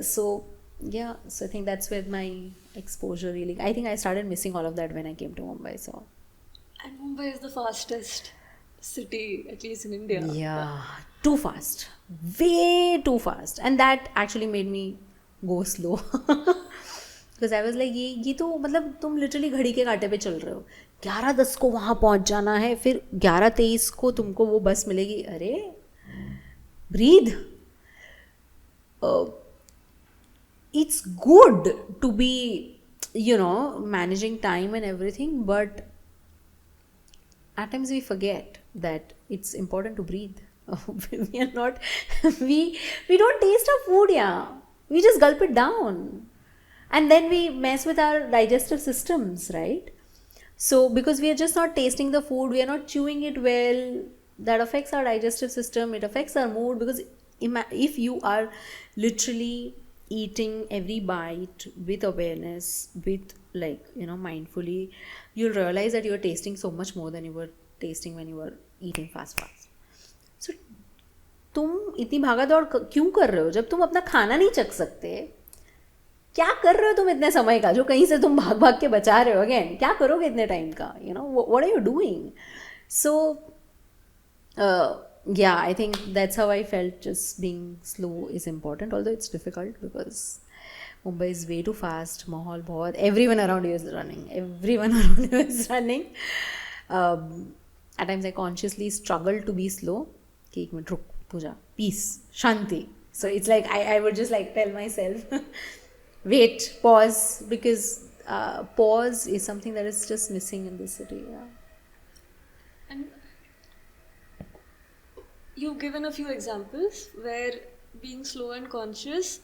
So I think that's where my exposure really, I think I started missing all of that when I came to Mumbai. So, and Mumbai is the fastest city, at least in India. Yeah, too fast, way too fast, and that actually made me go slow. Because I was like, ये तो मतलब तुम literally घड़ी के कांटे पे चल रहे हो. 11:10 को वहाँ पहुँच जाना है, फिर 11:23 को तुमको वो बस मिलेगी. अरे, breathe. It's good to be, managing time and everything, but at times we forget that it's important to breathe. We are not, we don't taste our food, we just gulp it down. And then we mess with our digestive systems, right? So because we are just not tasting the food, we are not chewing it well, that affects our digestive system, it affects our mood. Because if you are literally eating every bite with awareness, with mindfully, you'll realize that you're tasting so much more than you were tasting when you were eating fast. So तुम इतनी भागा दौड़ क्यों कर रहे हो जब तुम अपना खाना नहीं चख सकते? क्या कर रहे हो तुम इतने समय का जो कहीं से तुम भाग भाग के बचा रहे हो? अगेन क्या करोगे इतने टाइम का? What are you doing? So I think that's how I felt. Just being slow is important, although it's difficult because Mumbai is way too fast. Mahal bahut, everyone around you is running. At times I consciously struggle to be slow. कि एक minute रुक, पूजा, peace, shanti. So it's like I would just tell myself, wait, pause, because pause is something that is just missing in this city. And you've given a few examples where being slow and conscious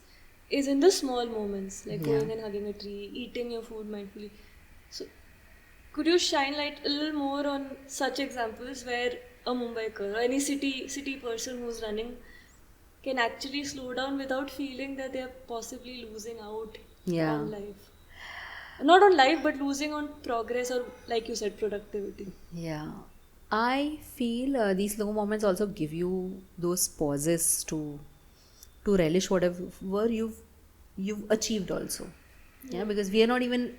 is in the small moments, like going and hugging a tree, eating your food mindfully. So could you shine light a little more on such examples where a Mumbaiker or any city person who's running can actually slow down without feeling that they're possibly losing out on life? Not on life, but losing on progress or, like you said, productivity. Yeah. I feel these slow moments also give you those pauses to relish whatever you've achieved also. Yeah, because we are not even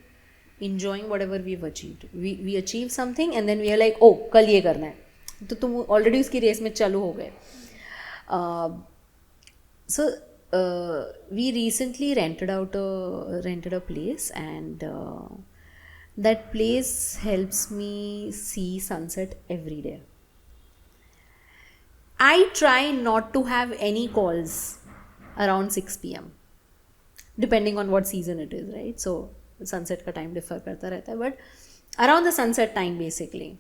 enjoying whatever we've achieved. We achieve something and then we are like, oh, कल ये करना है. तो तुम already उसकी race में चालू हो गए. So we recently rented a place, and that place helps me see sunset every day. I try not to have any calls around 6 p.m. depending on what season it is, right? So sunset ka time differ karta rehta hai, but around the sunset time basically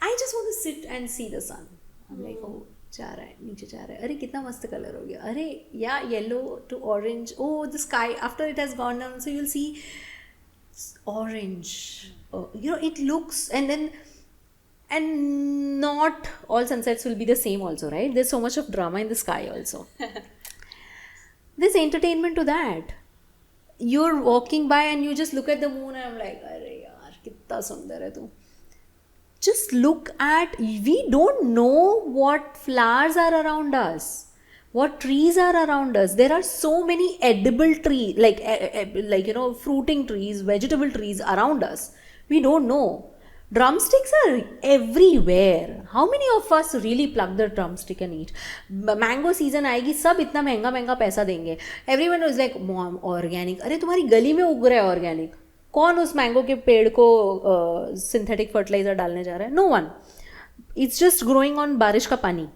I just want to sit and see the sun. I'm like, oh, जा रहा है नीचे जा रहा है, अरे कितना मस्त कलर हो गया, अरे या yellow to orange, oh the sky after it has gone down, so you will see orange, it looks, and not all sunsets will be the same also, right? There's so much of drama in the sky also. There's entertainment to that. You're walking by and you just look at the moon and I'm like, अरे यार कितना सुंदर है तू. Just look at, we don't know what flowers are around us, what trees are around us. There are so many edible trees, like fruiting trees, vegetable trees around us. We don't know. Drumsticks are everywhere. How many of us really pluck the drumstick and eat? Mango season आएगी, सब इतना महंगा महंगा पैसा देंगे. Everyone is like, mom, organic. अरे तुम्हारी गली में उग रहा है organic. कौन उस मैंगो के पेड़ को सिंथेटिक फर्टिलाइजर डालने जा रहा है? No one. It's just growing on बारिश का पानी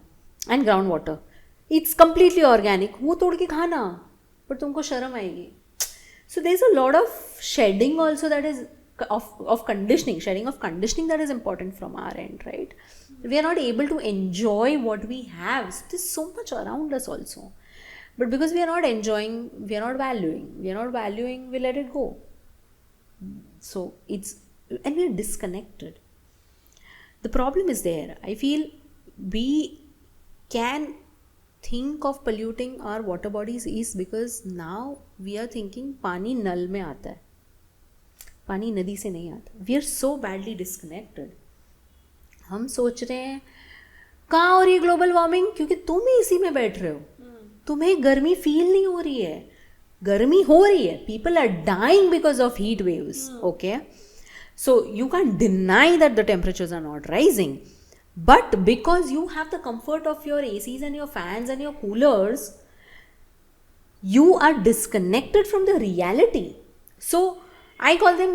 and ground water. It's completely organic. वो तोड़ के खाना, पर तुमको शर्म आएगी. So there is a lot of shedding also that is of conditioning, shedding of conditioning that is important from our end, right? We are not able to enjoy what we have. So there's so much around us also. But because we are not enjoying, we are not valuing, we let it go. So and we are disconnected. The problem is there. I feel we can think of polluting our water bodies is because now we are thinking पानी नल में आता है, पानी नदी से नहीं आता. We are so badly disconnected. हम सोच रहे हैं कहाँ हो रही है ग्लोबल वार्मिंग, क्योंकि तुम एसी में बैठ रहे हो, तुम्हें गर्मी फील नहीं हो रही है. गर्मी हो रही है. People are dying because of heat waves. Okay, so you can deny that the temperatures are not rising, but because you have the comfort of your ACs and your fans and your coolers, you are disconnected from the reality. So I call them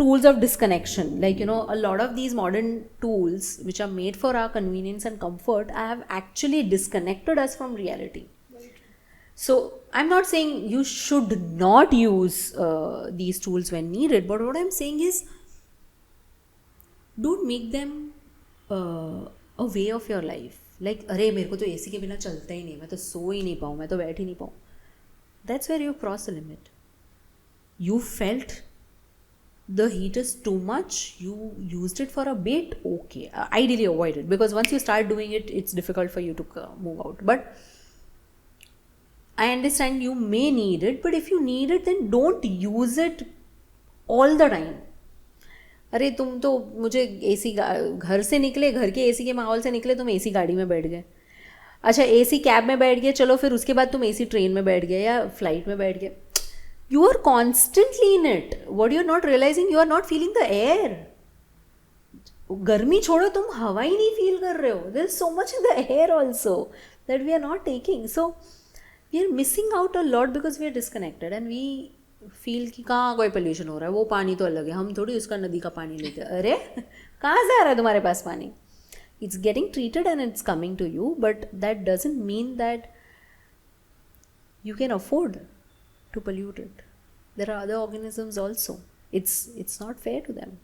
tools of disconnection. Like, a lot of these modern tools which are made for our convenience and comfort have actually disconnected us from reality. So I'm not saying you should not use these tools when needed, but what I'm saying is don't make them a way of your life. Like, अरे मेरे को तो AC के बिना चलता ही नहीं, मैं तो सो ही नहीं पाऊँ, मैं तो बैठ ही नहीं पाऊँ. That's where you cross the limit. You felt the heat is too much, you used it for a bit, okay, ideally avoid it, because once you start doing it, it's difficult for you to move out. But I understand you may need it, but if you need it, then don't use it all the time. अरे तुम तो मुझे AC घर से निकले, घर के AC के माहौल से निकले, तुम AC गाड़ी में बैठ गए. अच्छा, AC कैब में बैठ गए, चलो फिर उसके बाद तुम AC ट्रेन में बैठ गए या फ्लाइट में बैठ गए. You are constantly in it. What you're not realizing, you are not feeling the air. गर्मी छोड़ो, तुम हवा ही नहीं फील कर रहे हो. There is so much in the air also that we are not taking. So we are missing out a lot because we are disconnected and we feel कि कहाँ कोई pollution हो रहा है, वो पानी तो अलग है, हम थोड़ी उसका नदी का पानी लेते हैं. अरे कहाँ से आ रहा है तुम्हारे पास पानी? It's getting treated and it's coming to you, but that doesn't mean that you can afford to pollute it. There are other organisms also. It's not fair to them.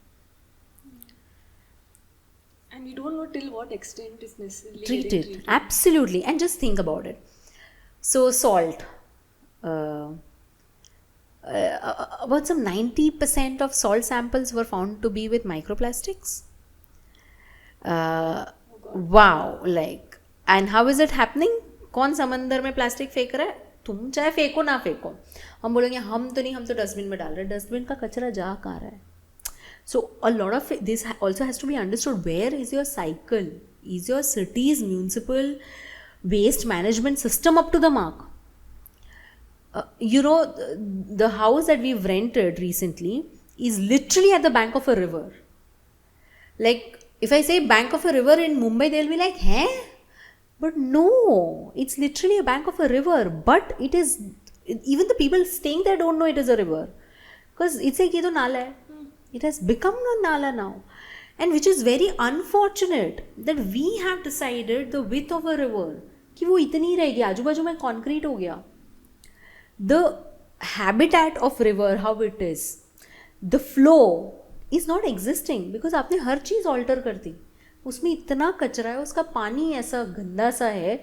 And we don't know till what extent is necessarily Treat getting it. treated. Absolutely. And just think about it. So salt. About some 90% of salt samples were found to be with microplastics. Wow. Like, and how is it happening? कौन समंदर में plastic फेंक रहा है? तुम चाहे फेंको ना फेंको, हम बोलेंगे हम तो नहीं, हम तो डस्टबिन में डाल रहे हैं. डस्टबिन का कचरा जा कहाँ रहा है? So a lot of this also has to be understood. Where is your cycle? Is your city's municipal waste management system up to the mark? The house that we've rented recently is literally at the bank of a river. Like, if I say bank of a river in Mumbai, they'll be like, "Hey?" But no, it's literally a bank of a river. But it is, even the people staying there don't know it is a river, because it's like, ये तो नाला है. It has become a nala now, and which is very unfortunate that we have decided the width of a river कि वो इतनी रहेगी, आजू बाजू में concrete हो गया. The habitat of river, how it is, the flow is not existing because आपने हर चीज़ alter कर दी. उसमें इतना कचरा है, उसका पानी ऐसा गंदा सा है.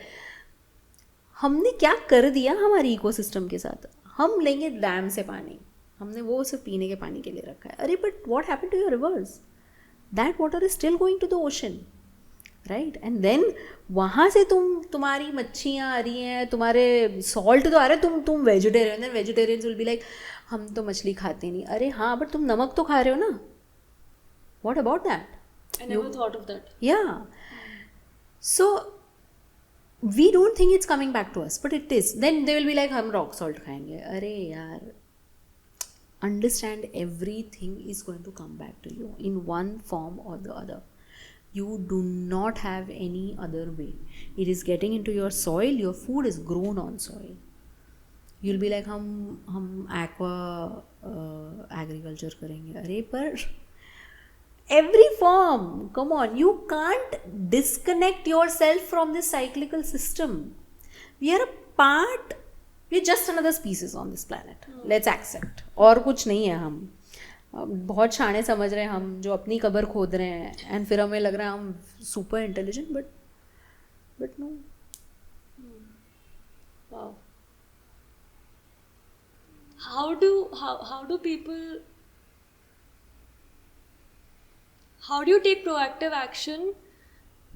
हमने क्या कर दिया हमारे इकोसिस्टम के साथ? हम लेंगे डैम से पानी, हमने वो सिर्फ पीने के पानी के लिए रखा है. अरे but what happened to your rivers? That water is still going to the ocean, right? And then वहाँ से तुम्हारी मच्छियाँ आ रही हैं, तुम्हारे सॉल्ट तो आ रहा है, तुम vegetarian, then vegetarians will be like हम तो मछली खाते नहीं. अरे हाँ, बट तुम नमक तो खा रहे हो ना. What about that? I never thought of that. Yeah. So we don't think it's coming back to us, but it is. Then they will be like, हम rock salt खाएंगे. अरे यार, understand everything is going to come back to you in one form or the other. You do not have any other way. It is getting into your soil. Your food is grown on soil. You'll be like, हम aqua agriculture करेंगे. अरे पर every form, come on, you can't disconnect yourself from this cyclical system. We are a part, we're just another species on this planet. Let's accept. और कुछ नहीं है. हम बहुत शाने समझ रहे हैं हम, जो अपनी कब्र खोद रहे हैं, एंड फिर हमें लग रहा है हम super intelligent, but no. Wow. How do people, how do you take proactive action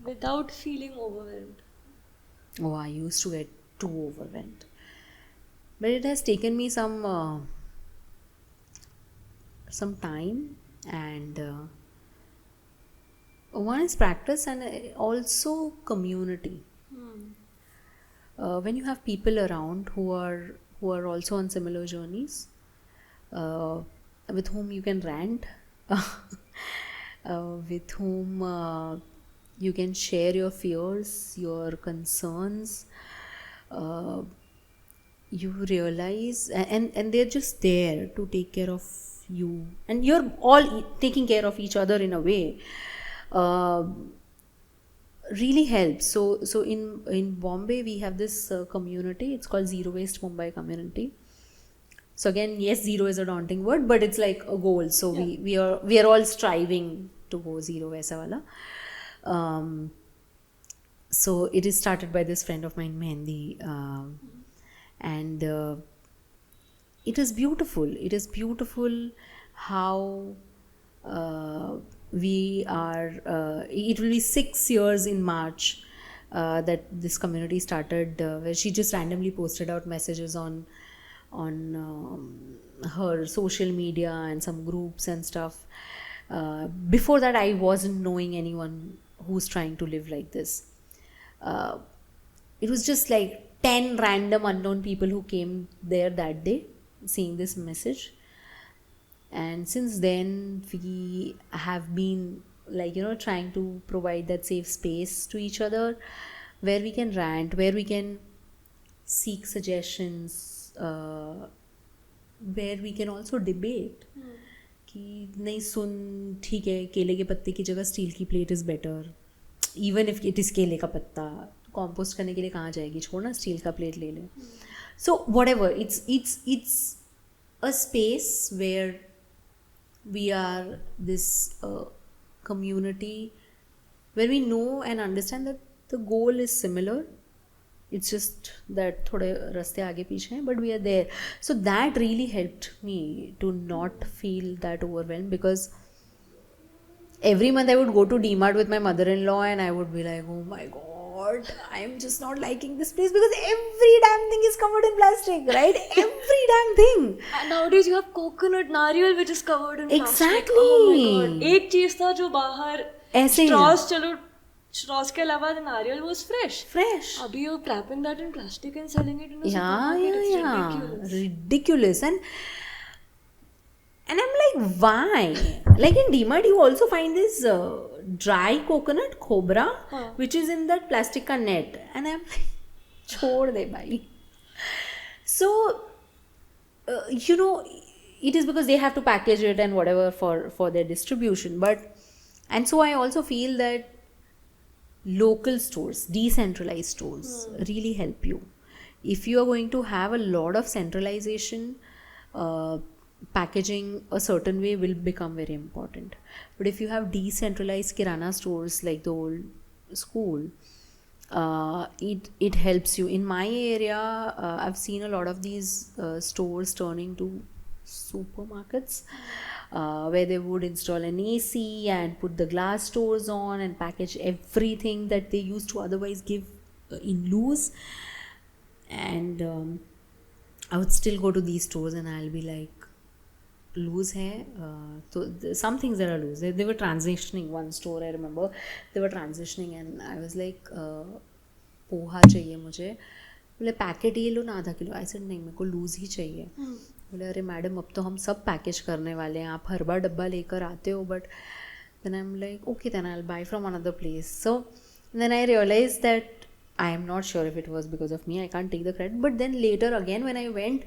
without feeling overwhelmed? Oh, I used to get too overwhelmed. But it has taken me some time, and one is practice and also community. When you have people around who are also on similar journeys, with whom you can rant, with whom you can share your fears, your concerns, you realize, and they're just there to take care of you, and you're all taking care of each other in a way, really helps. So in Bombay we have this community. It's called Zero Waste Mumbai Community. So again, yes, zero is a daunting word, but it's like a goal. So yeah. we are all striving to go zero, वैसा वाला. So it is started by this friend of mine, Mehendi, and it is beautiful. It is beautiful how we are. It will be 6 years in March that this community started, where she just randomly posted out messages on her social media and some groups and stuff. Before that, I wasn't knowing anyone who's trying to live like this. It was just like 10 random unknown people who came there that day seeing this message. And since then, we have been like, trying to provide that safe space to each other, where we can rant, where we can seek suggestions, where we can also debate. कि नहीं सुन, ठीक है, केले के पत्ते की जगह steel की plate is better, even if it is केले का पत्ता. कॉम्पोस्ट करने के लिए कहाँ जाएगी, छोड़ना, स्टील का प्लेट ले ले. So whatever, it's a space where we are this community where we know and understand that the goal is similar. It's just that थोड़े रास्ते आगे पीछे हैं, but we are there. So that really helped me to not feel that overwhelmed, because every month I would go to DMart with my mother-in-law and I would be like, oh my god, I'm just not liking this place because every damn thing is covered in plastic, right? Every damn thing. And nowadays you have coconut, nariyal which is covered in plastic. Exactly. Oh my god. एक चीज था जो बाहर ऐसे straws, चलो straws के अलावा the nariyal was fresh. अभी you're wrapping that in plastic and selling it in a supermarket. It's ridiculous. Ridiculous. And I'm like, why? Like in DMart, you also find this dry coconut khobra, which is in that plastic ka net. And I'm like, chhod de bhai. So, it is because they have to package it and whatever for their distribution. And so I also feel that local stores, decentralized stores, really help you. If you are going to have a lot of centralization, packaging a certain way will become very important. But if you have decentralized kirana stores like the old school, it helps you. In my area, I've seen a lot of these stores turning to supermarkets, where they would install an AC and put the glass doors on and package everything that they used to otherwise give in loose. And I would still go to these stores and I'll be like, loose hai. So some things that are loose. They were transitioning. One store I remember, they were transitioning and I was like, poha चाहिए मुझे. बोले packet ये लो ना आधा kilo. I said नहीं, मेरे को loose ही चाहिए. बोले अरे मैडम अब तो हम सब पैकेज करने वाले हैं, आप हर बार डब्बा लेकर आते हो. But then I am like okay, then I will buy from another place. So then I realize that I am not sure if it was because of me, I can't take the credit. But then later again when I went,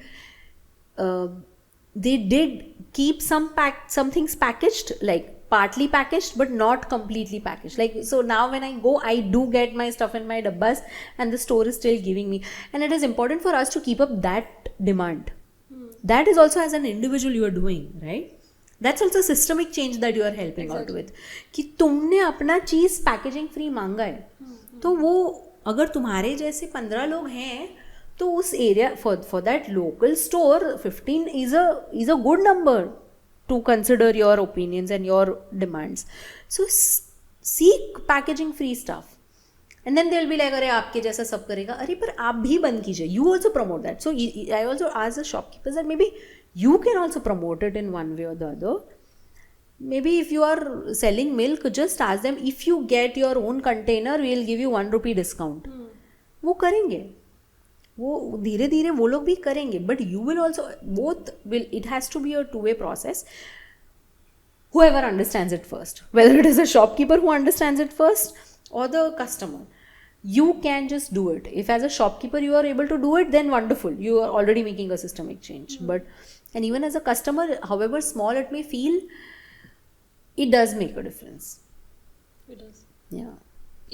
they did keep some things packaged, like partly packaged but not completely packaged. Like, so now when I go, I do get my stuff in my dabbas and the store is still giving me. And it is important for us to keep up that demand. That is also as an individual you are doing, right? That's also systemic change that you are helping out with. कि तुमने अपना चीज़ packaging free मांगा है, तो वो अगर तुम्हारे जैसे 15 लोग हैं तो उस area for that local store 15 is a good number to consider your opinions and your demands. So seek packaging free stuff and then they will be like अरे आपके जैसा सब करेगा. अरे पर आप भी बंद कीजिए. You also promote that. So I also ask the shopkeepers that may be you can also promote it in one way or the other. Maybe if you are selling milk, just ask them, if you get your own container, we will give you 1 rupee discount. वो करेंगे, वो धीरे धीरे वो लोग भी करेंगे. But you will also, both will, it has to be a two-way process. Whoever understands it first, whether it is a shopkeeper who understands it first or the customer, you can just do it. If as a shopkeeper you are able to do it, then wonderful, you are already making a systemic change. But and even as a customer, however small it may feel, it does make a difference. It does. Yeah.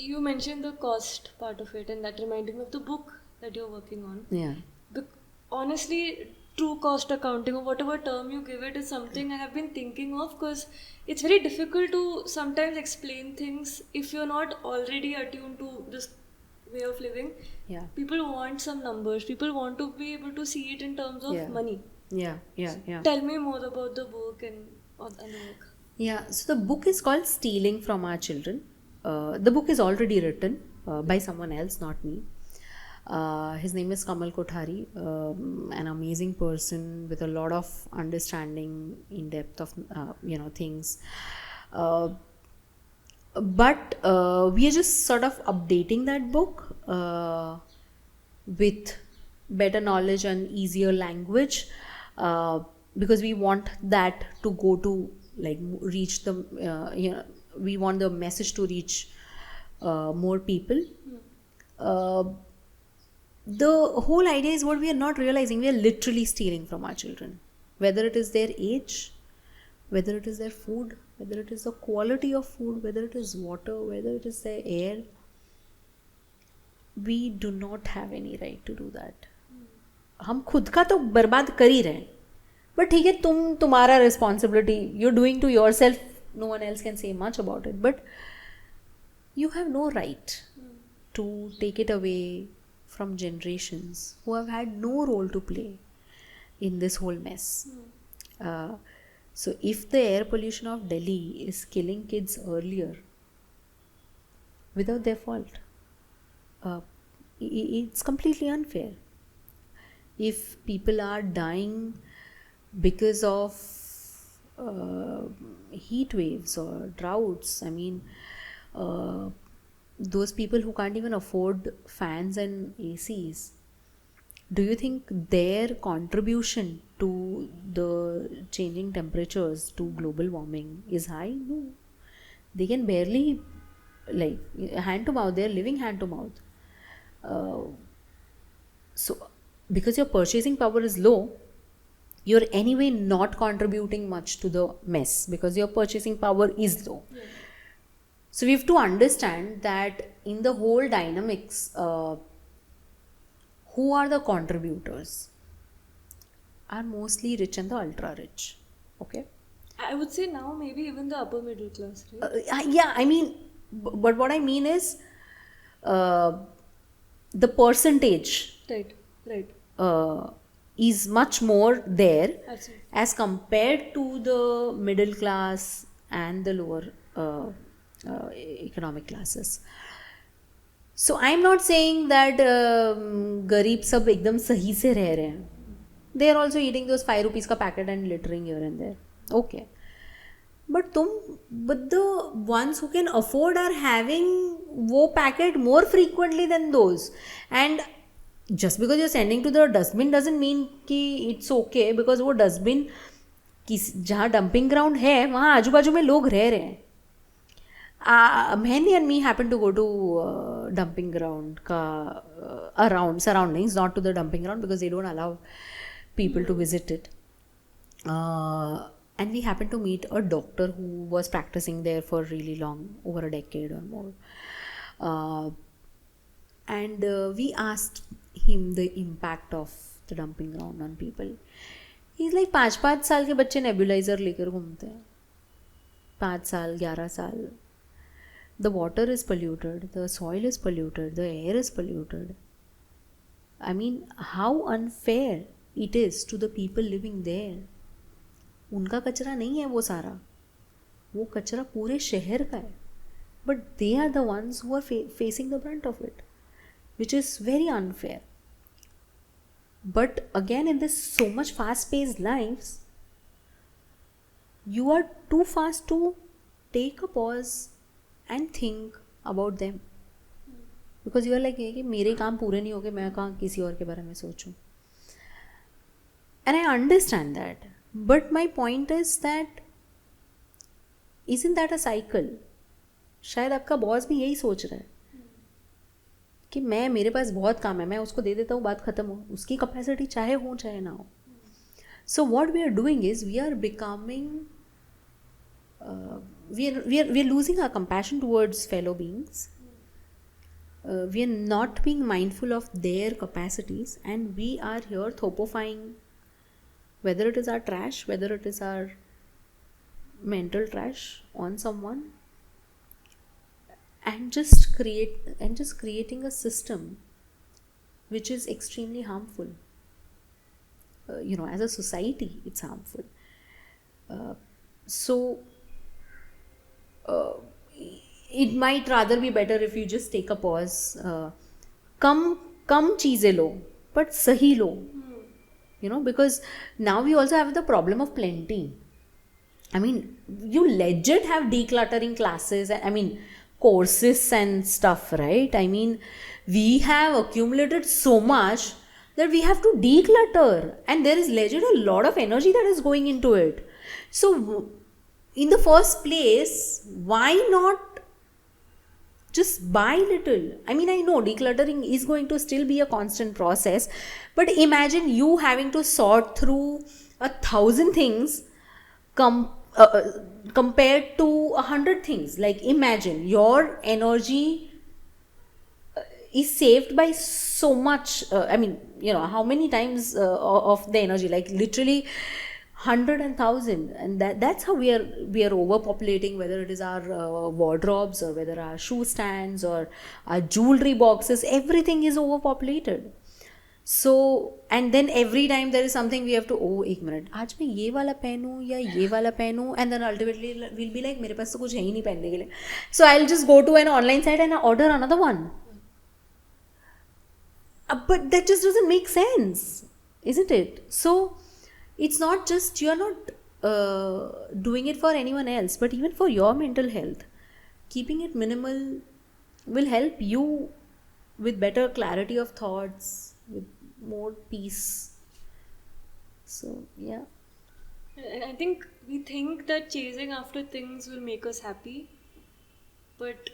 You mentioned the cost part of it, and that reminded me of the book that you're working on. Yeah. Honestly, true cost accounting, or whatever term you give it, is something I have been thinking of, because it's very difficult to sometimes explain things if you're not already attuned to this way of living. Yeah. People want some numbers. People want to be able to see it in terms of money. Yeah. Tell me more about the book and the work. Yeah, so the book is called Stealing from Our Children. The book is already written by someone else, not me. His name is Kamal Kothari, an amazing person with a lot of understanding in depth of things. But we are just sort of updating that book with better knowledge and easier language, because we want that to go to, like, reach the we want the message to reach more people. The whole idea is what we are not realizing. We are literally stealing from our children, whether it is their age, whether it is their food, whether it is the quality of food, whether it is water, whether it is their air. We do not have any right to do that. हम खुद का तो बर्बाद कर ही रहे हैं, but ठीक है, तुम्हारा responsibility, you are doing to yourself, no one else can say much about it, but you have no right to take it away from generations who have had no role to play in this whole mess. So if the air pollution of Delhi is killing kids earlier without their fault, it's completely unfair. If people are dying because of heat waves or droughts, I mean, those people who can't even afford fans and ACs, do you think their contribution to the changing temperatures, to global warming, is high? No. They can barely, like, hand to mouth, they're living hand to mouth. So because your purchasing power is low, you're anyway not contributing much to the mess, because your purchasing power is low. So we have to understand that in the whole dynamics, who are the contributors? are mostly rich and the ultra rich. Okay. I would say now maybe even the upper middle class, right? Yeah, I mean, but what I mean is uh, the percentage Right, right. uh, is much more there Absolutely. as compared to the middle class and the lower economic classes. So I'm not saying that गरीब सब एकदम सही से रह रहे हैं. They are also eating those 5 rupees का packet and littering here and there. Okay. But the ones who can afford are having वो packet more frequently than those. And just because you're sending to the dustbin doesn't mean कि it's okay, because वो dustbin जहाँ dumping ground है वहाँ आजू बाजू में लोग रह रहे हैं. Mehndi and me happened to go to dumping ground around surroundings, not to the dumping ground because they don't allow people to visit it. And we happened to meet a doctor who was practicing there for really long, over a decade or more. And we asked him the impact of the dumping ground on people. He's like 5 साल के बच्चे nebuliser लेकर घूमते हैं. 5 साल 11 साल. The water is polluted, the soil is polluted, the air is polluted. I mean, how unfair it is to the people living there. उनका कचरा नहीं है वो सारा, वो कचरा पूरे शहर का है. But they are the ones who are facing the brunt of it, which is very unfair. But again, in this so much fast-paced lives, you are too fast to take a pause and think about them, because you are like कि मेरे काम पूरे नहीं हो गए, मैं कहाँ किसी और के बारे में सोचूं. And I understand that, but my point is that isn't that a cycle? शायद आपका बॉस भी यही सोच रहा है कि मेरे पास बहुत काम है, मैं उसको दे देता हूँ, बात खत्म हो. उसकी कैपेसिटी चाहे हो चाहे ना हो. So what we are doing is we are becoming we are losing our compassion towards fellow beings. We are not being mindful of their capacities, and we are here thopifying, whether it is our trash, whether it is our mental trash, on someone, and just creating a system which is extremely harmful. As a society, it's harmful. So it might rather be better if you just take a pause. कम चीज़ें लो, but सही लो. Because now we also have the problem of plenty. I mean, you legit have decluttering classes, courses and stuff, right? I mean, we have accumulated so much that we have to declutter, and there is legit a lot of energy that is going into it. So in the first place, why not just buy little? I mean, I know decluttering is going to still be a constant process, but imagine you having to sort through 1,000 things compared to 100 things. Like, imagine your energy is saved by so much. How many times of the energy? Like literally 100 and 1,000, and that's how we are overpopulating, whether it is our wardrobes or whether our shoe stands or our jewelry boxes. Everything is overpopulated. So, and then every time there is something we have to, एक minute, आज मैं ये वाला पहनूं या ये वाला पहनूं, and then ultimately we'll be like, मेरे पास तो कुछ है ही नहीं पहनने के लिए. So I'll just go to an online site and order another one. But that just doesn't make sense, isn't it? So it's not just, you're not doing it for anyone else, but even for your mental health. Keeping it minimal will help you with better clarity of thoughts, with more peace. So, yeah. And I think we think that chasing after things will make us happy. But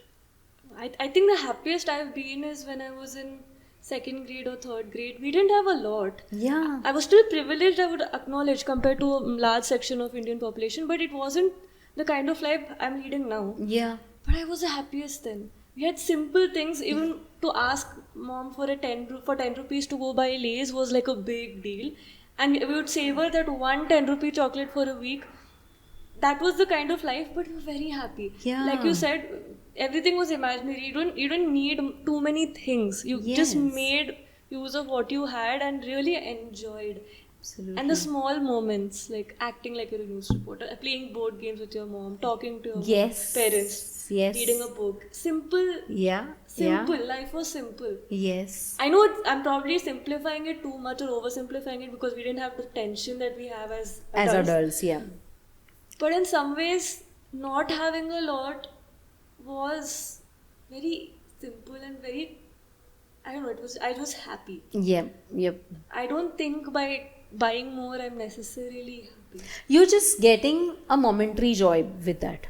I think the happiest I've been is when I was in 2nd grade or 3rd grade. We didn't have a lot. Yeah. I was still privileged, I would acknowledge, compared to a large section of Indian population, but it wasn't the kind of life I'm leading now. Yeah. But I was the happiest then. We had simple things. Even to ask mom for 10 rupees to go buy Lays was like a big deal. and we would savor that one 10 rupee chocolate for a week. That was the kind of life, but we were very happy. Yeah. Like you said, everything was imaginary. You don't need too many things. You just Yes. made use of what you had and really enjoyed. Absolutely. And the small moments, like acting like you're a news reporter, playing board games with your mom, talking to your Yes. parents, Yes. reading a book. Simple. Yeah. Simple. Yeah. Life was simple. Yes. I know I'm probably simplifying it too much or oversimplifying it because we didn't have the tension that we have as As adults. adults, yeah. But in some ways, not having a lot was very simple and very, I don't know, I was happy. Yep. Yep. I don't think by buying more I'm necessarily happy. You're just getting a momentary joy with that.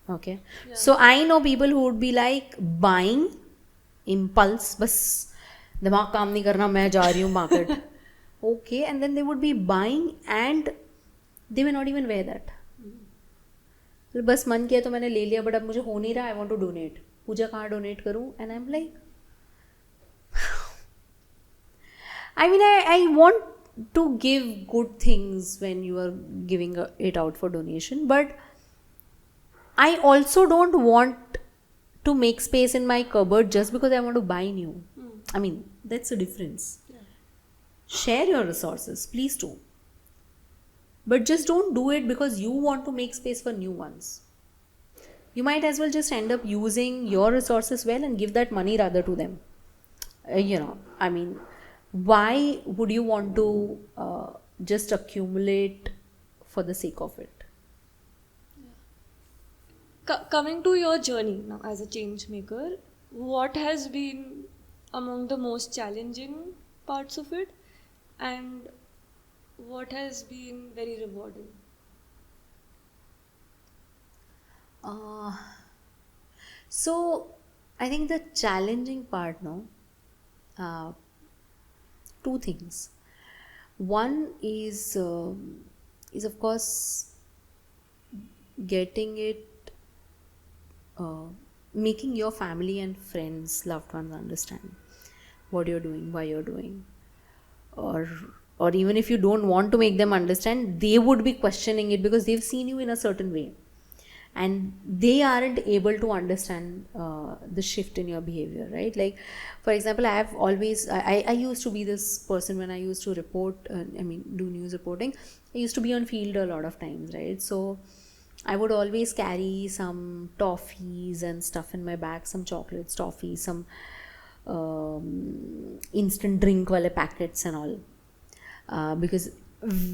Okay. So I know people who would be like buying impulse, बस दिमाग काम नहीं करना मैं जा रही हूँ market. Okay, and then they would be buying and they may not even wear that. बस मन किया तो मैंने ले लिया, but अब मुझे हो नहीं रहा, I want to donate. पूजा कहाँ donate करूँ? And I'm like, I mean, I want to give good things when you are giving it out for donation, but I also don't want to make space in my cupboard just because I want to buy new. I mean, that's a difference. Share your resources, please do. But just don't do it because you want to make space for new ones. You might as well just end up using your resources well and give that money rather to them. I mean, why would you want to just accumulate for the sake of it? Coming to your journey now as a change maker, what has been among the most challenging parts of it and what has been very rewarding? So I think the challenging part now, two things. One is of course getting it, making your family and friends, loved ones understand what you're doing, why you're doing, or even if you don't want to make them understand, they would be questioning it because they've seen you in a certain way and they aren't able to understand the shift in your behavior, right? Like, for example, I used to be this person when I used to report, do news reporting. I used to be on field a lot of times, right? So I would always carry some toffees and stuff in my bag, some chocolates, toffees, some instant drink wale packets and all, because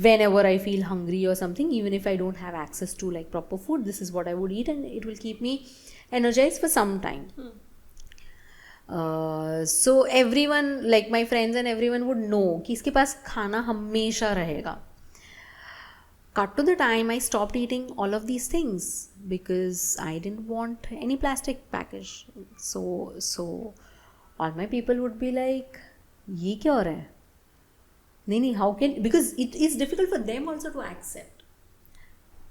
whenever I feel hungry or something, even if I don't have access to like proper food, this is what I would eat and it will keep me energized for some time. So everyone, like my friends and everyone would know कि इसके पास खाना हमेशा रहेगा. Cut to the time I stopped eating all of these things because I didn't want any plastic package. So all my people would be like, ये क्या हो रहा है? नहीं, how can, because it is difficult for them also to accept.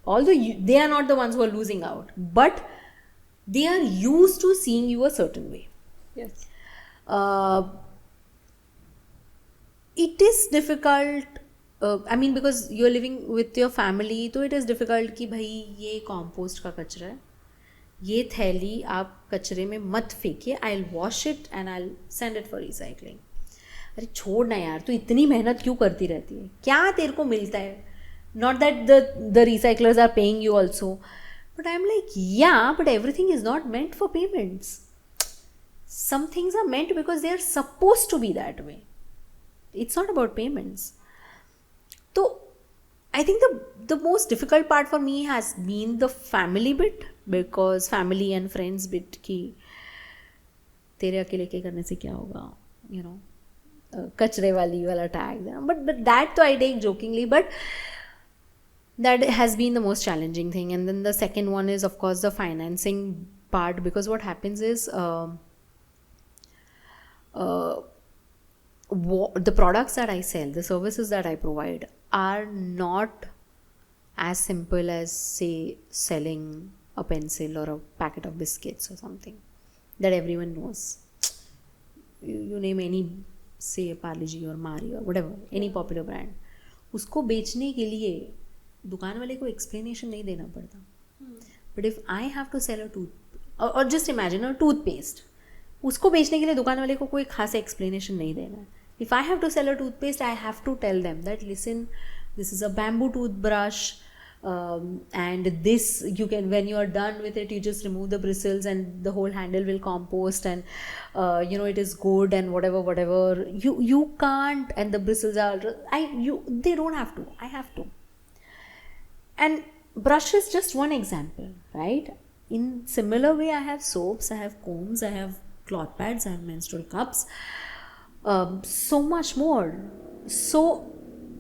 Although they are not the ones who are losing out, but they are used to seeing you a certain way. Yes. It is difficult, because you are living with your family, तो it is difficult कि भाई ये compost का कचरा है, ये थैली आप कचरे में मत फेंकिए, I'll wash it and I'll send it for recycling. अरे छोड़ ना यार, तू इतनी मेहनत क्यों करती रहती है, क्या तेरे को मिलता है? Not that the recyclers are paying you also, but I'm like, yeah, but everything is not meant for payments. Some things are meant because they are supposed to be that way. It's not about payments. So I think the most difficult part for me has been the family bit, because family and friends bit की तेरे अकेले के करने से क्या होगा, कचरे वाला tag, but that तो I take jokingly, but that has been the most challenging thing. And then the second one is of course the financing part, because what happens is the products that I sell, the services that I provide are not as simple as say selling a pencil or a packet of biscuits or something that everyone knows. You name any, say Parle-G or Marie or whatever, any popular brand, उसको बेचने के लिए दुकान वाले को explanation नहीं देना पड़ता. But if I have to sell a tooth और जस्ट इमेजिन अ टूथपेस्ट, उसको बेचने के लिए दुकान वाले को कोई खास एक्सप्लेनेशन नहीं देना है. If I have to sell a toothpaste, I have to tell them that listen, this is a bamboo toothbrush, and this you can, when you are done with it, you just remove the bristles and the whole handle will compost, and it is good and whatever you can't, and the bristles are, they don't have to, I have to. And brush is just one example, right? In similar way, I have soaps, I have combs, I have cloth pads, I have menstrual cups, so much more. So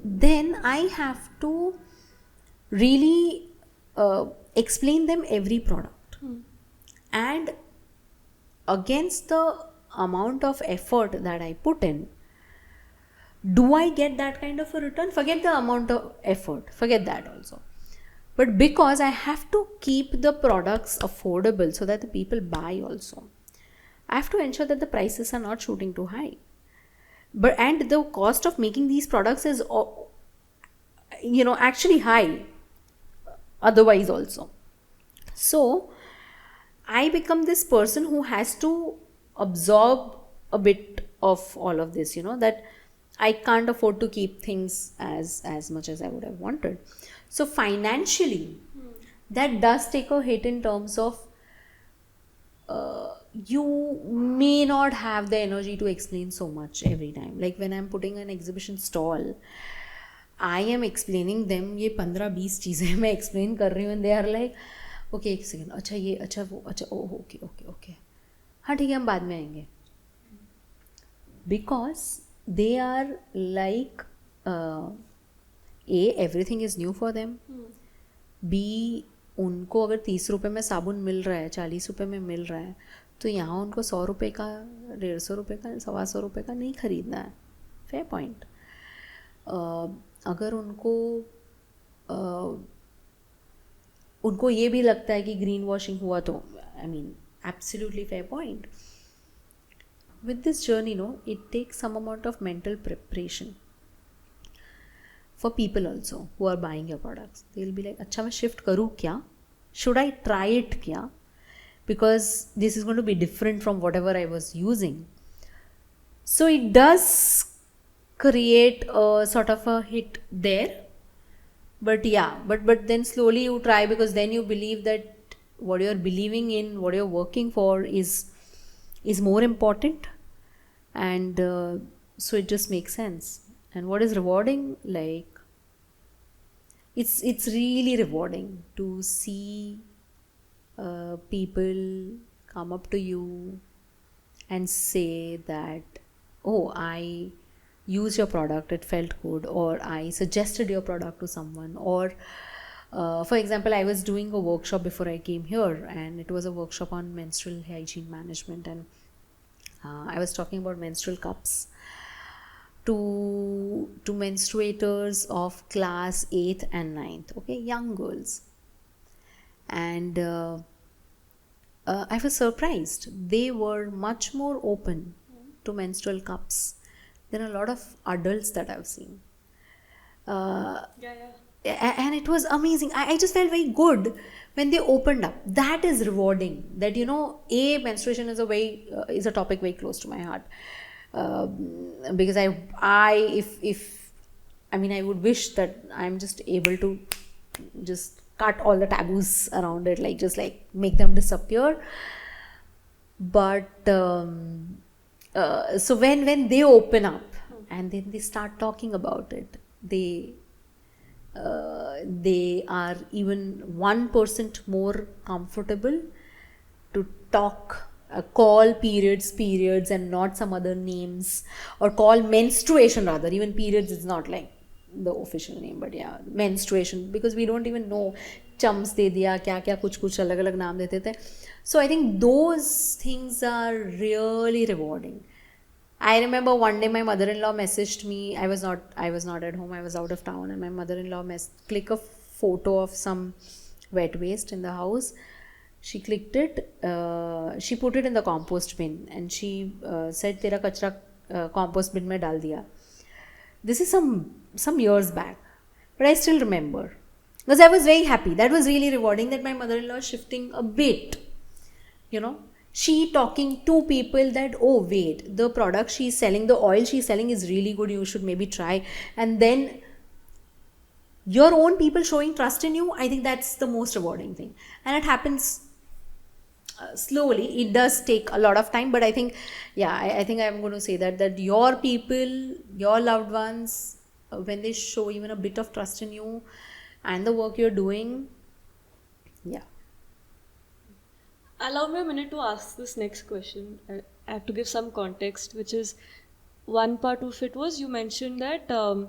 then I have to really explain them every product. And against the amount of effort that I put in, do I get that kind of a return? Forget the amount of effort, forget that also. But because I have to keep the products affordable so that the people buy also, I have to ensure that the prices are not shooting too high. But and the cost of making these products is actually high otherwise also. So I become this person who has to absorb a bit of all of this, that I can't afford to keep things as much as I would have wanted. So financially, that does take a hit in terms of you may not have the energy to explain so much every time. Like when I'm putting an exhibition stall, I am explaining them ये 15-20 चीज़ें मैं explain कर रही हूँ, and they are like, okay एक second, अच्छा ये, अच्छा वो, अच्छा ओके हाँ ठीक है, हम बाद में आएंगे. Because they are like A, everything is new for them. B, उनको अगर 30 रुपये में साबुन मिल रहा है, 40 रुपये में मिल रहा है, तो यहाँ उनको 100 रुपये का, 150 रुपये का, 125 रुपये का नहीं खरीदना है. Fair point. अगर उनको ये भी लगता है कि ग्रीन वॉशिंग हुआ तो, I mean absolutely fair point. With this journey, it takes some amount of mental preparation for people also who are buying your products. They'll be like, अच्छा मैं shift करूँ क्या? Should I try it क्या? Because this is going to be different from whatever I was using. So it does create a sort of a hit there. But yeah, but then slowly you try, because then you believe that what you're believing in, what you're working for is more important, and so it just makes sense. And what is rewarding, like it's really rewarding to see people come up to you and say that, oh, I used your product, it felt good, or I suggested your product to someone. Or for example, I was doing a workshop before I came here, and it was a workshop on menstrual hygiene management, and I was talking about menstrual cups to menstruators of class 8th and 9th, okay, young girls. And I was surprised. They were much more open to menstrual cups than a lot of adults that I've seen. And it was amazing. I just felt very good when they opened up. That is rewarding. That, menstruation is a topic very close to my heart. Because I would wish that I'm just able to just cut all the taboos around it, just make them disappear. But so when they open up and then they start talking about it, they are even 1% more comfortable to talk, call periods and not some other names, or call menstruation rather. Even periods is not like the official name, but yeah, menstruation, because we don't even know. Chums de diya, kya kuch alag naam dete the. So I think those things are really rewarding. I remember one day my mother-in-law messaged me. I was not at home, I was out of town, and my mother-in-law click a photo of some wet waste in the house. She clicked it, she put it in the compost bin, and she said, tera kachra compost bin mein dal diya. This is some years back, but I still remember because I was very happy. That was really rewarding that my mother-in-law shifting a bit. You know, she talking to people that, oh wait, the product she's selling, the oil she's selling is really good. You should maybe try. And then your own people showing trust in you, I think that's the most rewarding thing. And it happens slowly. It does take a lot of time, but I think, yeah, I think I'm going to say that your people, your loved ones, when they show even a bit of trust in you and the work you're doing, yeah. Allow me a minute to ask this next question. I have to give some context, which is one part of it was you mentioned that to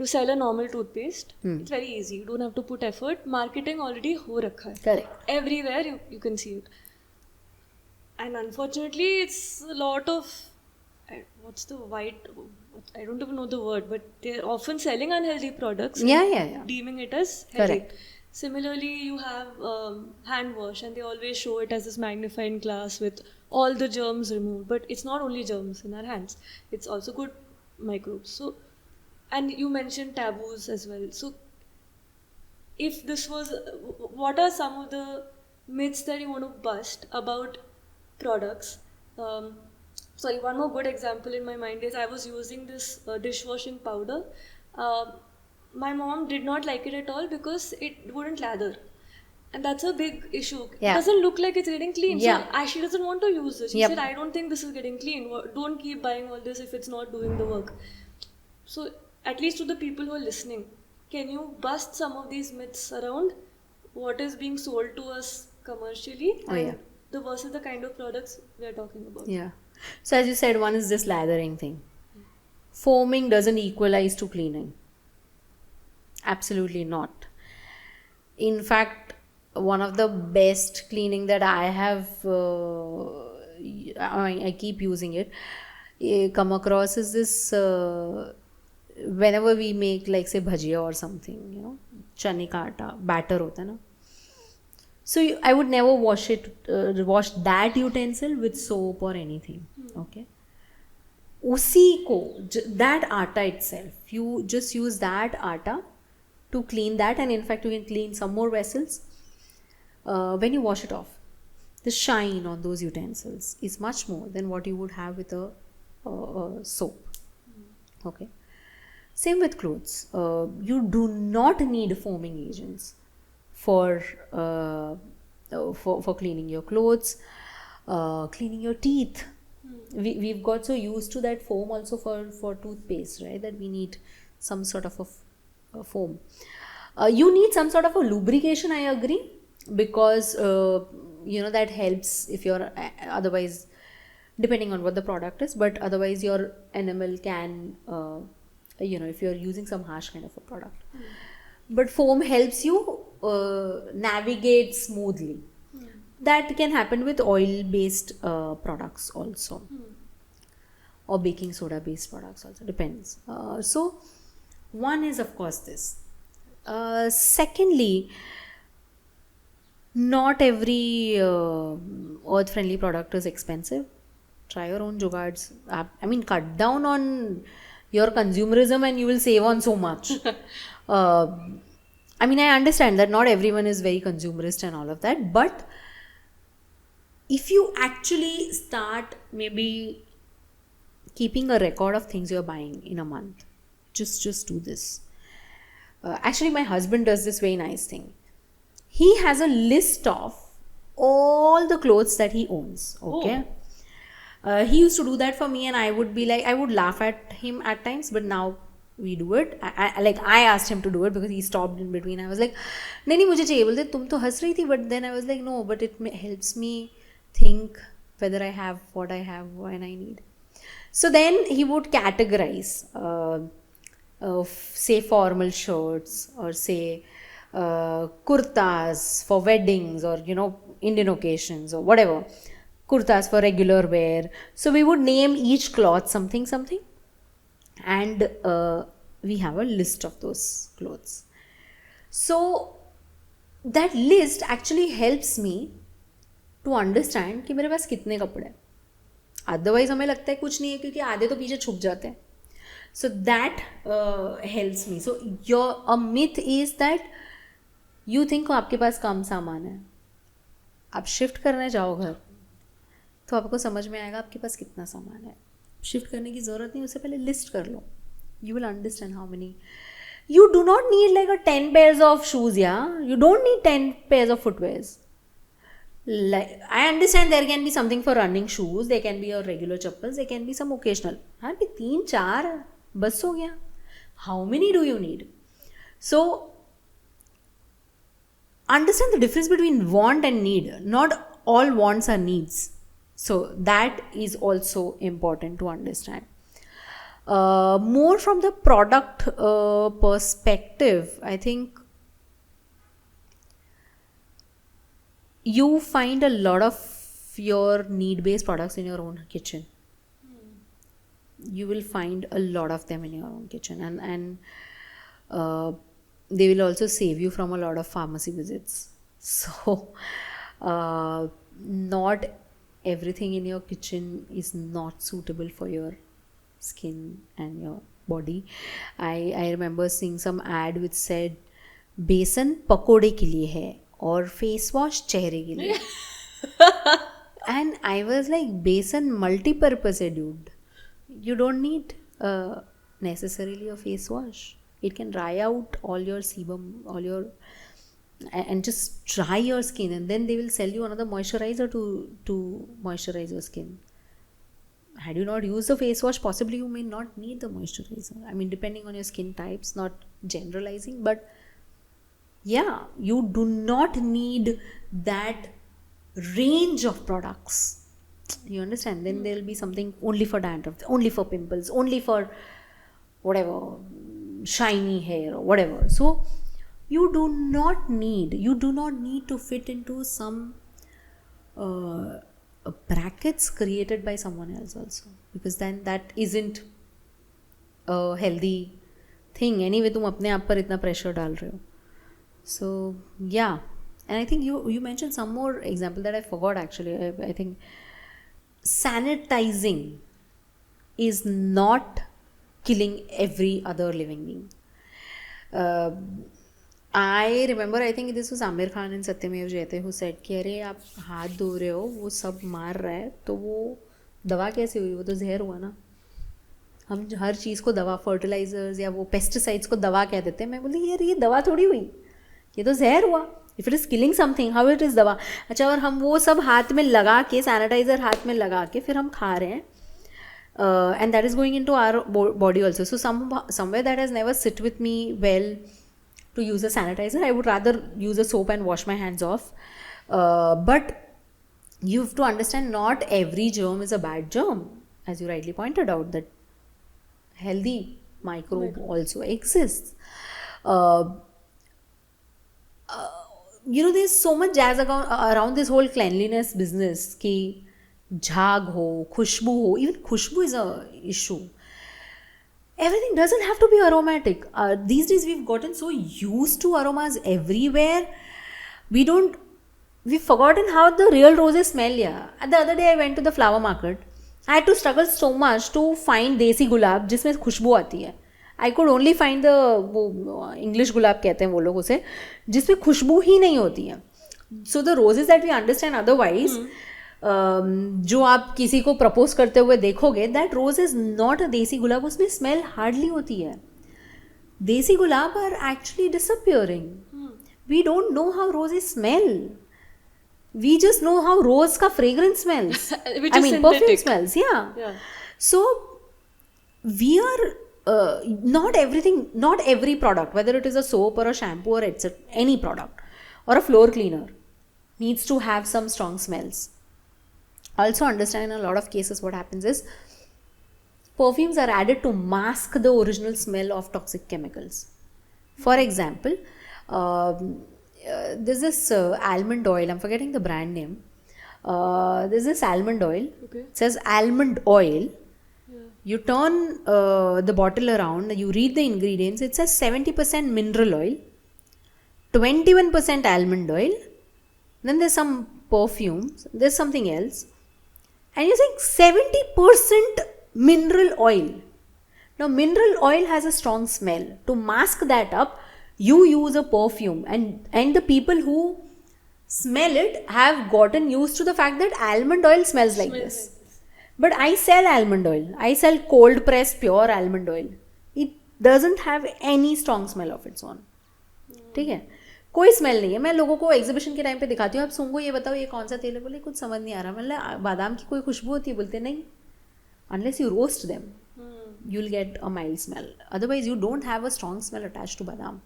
sell a normal toothpaste, it's very easy. You don't have to put effort. Marketing already ho rakha hai. Correct. Everywhere you can see it. And unfortunately, it's a lot of what's the white? I don't even know the word, but they're often selling unhealthy products. Yeah. Deeming it as healthy. Correct. Similarly, you have hand wash, and they always show it as this magnifying glass with all the germs removed. But it's not only germs in our hands; it's also good microbes. So, and you mentioned taboos as well. So, if this was, what are some of the myths that you want to bust about products? Sorry, one more good example in my mind is I was using this dishwashing powder. My mom did not like it at all because it wouldn't lather. And that's a big issue. Yeah. It doesn't look like it's getting clean. Yeah. So she doesn't want to use this. She Yep. said, I don't think this is getting clean. Don't keep buying all this if it's not doing the work. So, at least to the people who are listening, can you bust some of these myths around what is being sold to us commercially and versus the kind of products we are talking about? Yeah. So as you said, one is this lathering thing. Foaming doesn't equalize to cleaning. Absolutely not. In fact, one of the best cleaning that I have, I keep using it, come across is this, whenever we make like say bhajia or something, you know, chane ka aata, batter hota hai na. So I would never wash that utensil with soap or anything. Okay. Usi ko, that atta itself, you just use that atta to clean that, and in fact you can clean some more vessels. When you wash it off, the shine on those utensils is much more than what you would have with a soap. Okay. Same with clothes. You do not need foaming agents for cleaning your clothes, cleaning your teeth. We've got so used to that foam also for toothpaste, right? That we need some sort of a foam. You need some sort of a lubrication, I agree, because that helps if you're otherwise, depending on what the product is, but otherwise your enamel can, if you're using some harsh kind of a product. But foam helps you navigate smoothly. That can happen with oil-based products also, or baking soda-based products also, depends. So, one is of course this. Secondly, not every earth-friendly product is expensive. Try your own jugards. I mean, cut down on your consumerism and you will save on so much. I mean, I understand that not everyone is very consumerist and all of that, but if you actually start maybe keeping a record of things you're buying in a month, just do this. Actually, my husband does this very nice thing. He has a list of all the clothes that he owns. Okay. He used to do that for me, and I would be like, I would laugh at him at times, but now we do it. I asked him to do it because he stopped in between. I was like, nahi mujhe chahiye. Bolte tum to has rahi thi, but then I was like, no, but it helps me think whether I have what I have when I need. So then he would categorize, say formal shirts, or say kurtas for weddings, or Indian occasions, or whatever. Kurtas for regular wear. So we would name each cloth something, and we have a list of those clothes. So that list actually helps me to understand कि मेरे पास कितने कपड़े हैं. Otherwise हमें लगता है कुछ नहीं है क्योंकि आधे तो पीछे छुप जाते हैं. So that helps me. So a myth is that you think आपके पास कम सामान है, आप शिफ्ट करने जाओ घर तो आपको समझ में आएगा आपके पास कितना सामान है. शिफ्ट करने की ज़रूरत नहीं, उससे पहले लिस्ट कर लो. You will understand how many. You do not need like a 10 pairs of shoes, yeah? You don't need 10 pairs of footwears. Like, I understand there can be something for running shoes, there can be your regular chappals, there can be some occasional. हाँ भी 3-4 बस हो गया. How many do you need? So, understand the difference between want and need. Not all wants are needs. So, that is also important to understand. More from the product perspective, I think you find a lot of your need-based products in your own kitchen. You will find a lot of them in your own kitchen, and they will also save you from a lot of pharmacy visits. So, not everything in your kitchen is not suitable for your skin and your body. I remember seeing some ad which said बेसन पकोड़े के लिए है और face wash चेहरे के लिए. And I was like, बेसन multi-purpose है dude. You don't need necessarily a face wash. It can dry out all your sebum, and just dry your skin, and then they will sell you another moisturizer to moisturize your skin. Had you not used the face wash, possibly you may not need the moisturizer. I mean, depending on your skin types, not generalizing, but yeah, you do not need that range of products. You understand? Then there will be something only for dandruff, only for pimples, only for whatever, shiny hair or whatever. So you do not need to fit into some brackets created by someone else also, because then that isn't a healthy thing. Anyway, तुम अपने आप पर इतना pressure डाल रहे हो. So yeah, and I think you mentioned some more example that I forgot actually. I think sanitizing is not killing every other living being. I remember, I think this was Aamir Khan in Satyamev Jayate who said कि अरे आप हाथ धो रहे हो, वो सब मार रहा है, तो वो दवा कैसे हुई? वो तो जहर हुआ ना. हम हर चीज़ को दवा, फर्टिलाइजर्स या वो पेस्टिसाइड्स को दवा कह देते हैं. मैं बोली यार ये दवा थोड़ी हुई, ये तो जहर हुआ. If it is killing something, how it is दवा. अच्छा, और हम वो सब हाथ में लगा के, सैनिटाइज़र हाथ में लगा के फिर हम खा रहे हैं. And that is going into our body also. So somewhere that has never sit with me well to use a sanitizer. I would rather use a soap and wash my hands off. But you have to understand, not every germ is a bad germ. As you rightly pointed out, that healthy microbe also exists. There's so much jazz around this whole cleanliness business ki झाग हो, खुशबू हो. Even Khushboo is a issue. Everything doesn't have to be aromatic. These days we've gotten so used to aromas everywhere. We've forgotten how the real roses smell. Yeah. The other day I went to the flower market. I had to struggle so much to find desi gulab जिसमें खुशबू आती है. I could only find the English gulab कहते हैं वो लोग उसे, जिसमें खुशबू ही नहीं होती है. So the roses that we understand otherwise, जो आप किसी को प्रपोज करते हुए देखोगे, that rose is not a desi gulab. उसमें स्मेल हार्डली होती है. Desi gulab are actually disappearing. We don't know how roses smell. We just know how rose का fragrance smells, I mean perfume smells. या so we are not every product, whether it is a soap or a shampoo or any product or a floor cleaner, needs to have some strong smells. Also understand, in a lot of cases what happens is perfumes are added to mask the original smell of toxic chemicals. For example, there's this almond oil, I'm forgetting the brand name. There's this almond oil. Okay. It says almond oil. Yeah. You turn the bottle around, you read the ingredients. It says 70% mineral oil, 21% almond oil. Then there's some perfumes, there's something else. And you're saying 70% mineral oil. Now, mineral oil has a strong smell. To mask that up, you use a perfume, and the people who smell it have gotten used to the fact that almond oil smells like this. But I sell almond oil. I sell cold pressed pure almond oil. It doesn't have any strong smell of its own. ठीक है, कोई smell नहीं है. मैं लोगों को exhibition के time पे दिखाती हूँ, आप सुंगो ये बताओ ये कौन सा तेल है, बोले कुछ समझ नहीं आ रहा. मतलब बादाम की कोई खुशबू होती है, बोलते नहीं. Unless you roast them, you'll get a mild smell. Otherwise, you don't have a strong smell attached to badam.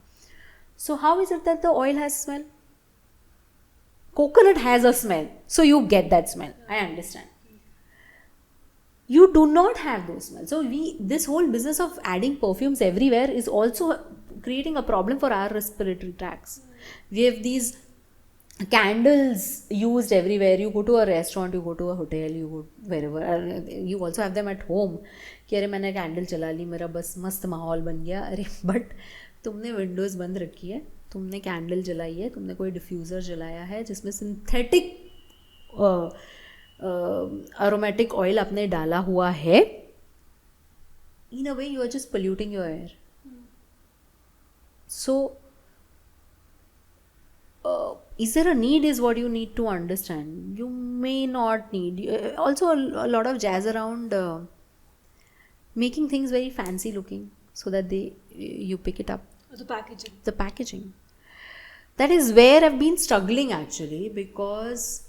So how is it that the oil has smell? Coconut has a smell, so you get that smell. I understand. You do not have those smells. So this whole business of adding perfumes everywhere is also creating a problem for our respiratory tracts. We have these candles used everywhere. You go to a restaurant, you go to a hotel, you go wherever. You also have them at home. कि अरे मैंने candle चला ली, मेरा बस मस्त माहौल बन गया. अरे बट तुमने विंडोज़ बंद रखी है, तुमने कैंडल जलाई है, तुमने कोई डिफ्यूज़र जलाया है जिसमें सिंथेटिक aromatic oil आपने डाला हुआ है. In a way, you are just polluting your air. So, is there a need is what you need to understand. You may not need. Also, a lot of jazz around making things very fancy looking so that you pick it up. The packaging. The packaging. That is where I've been struggling actually, because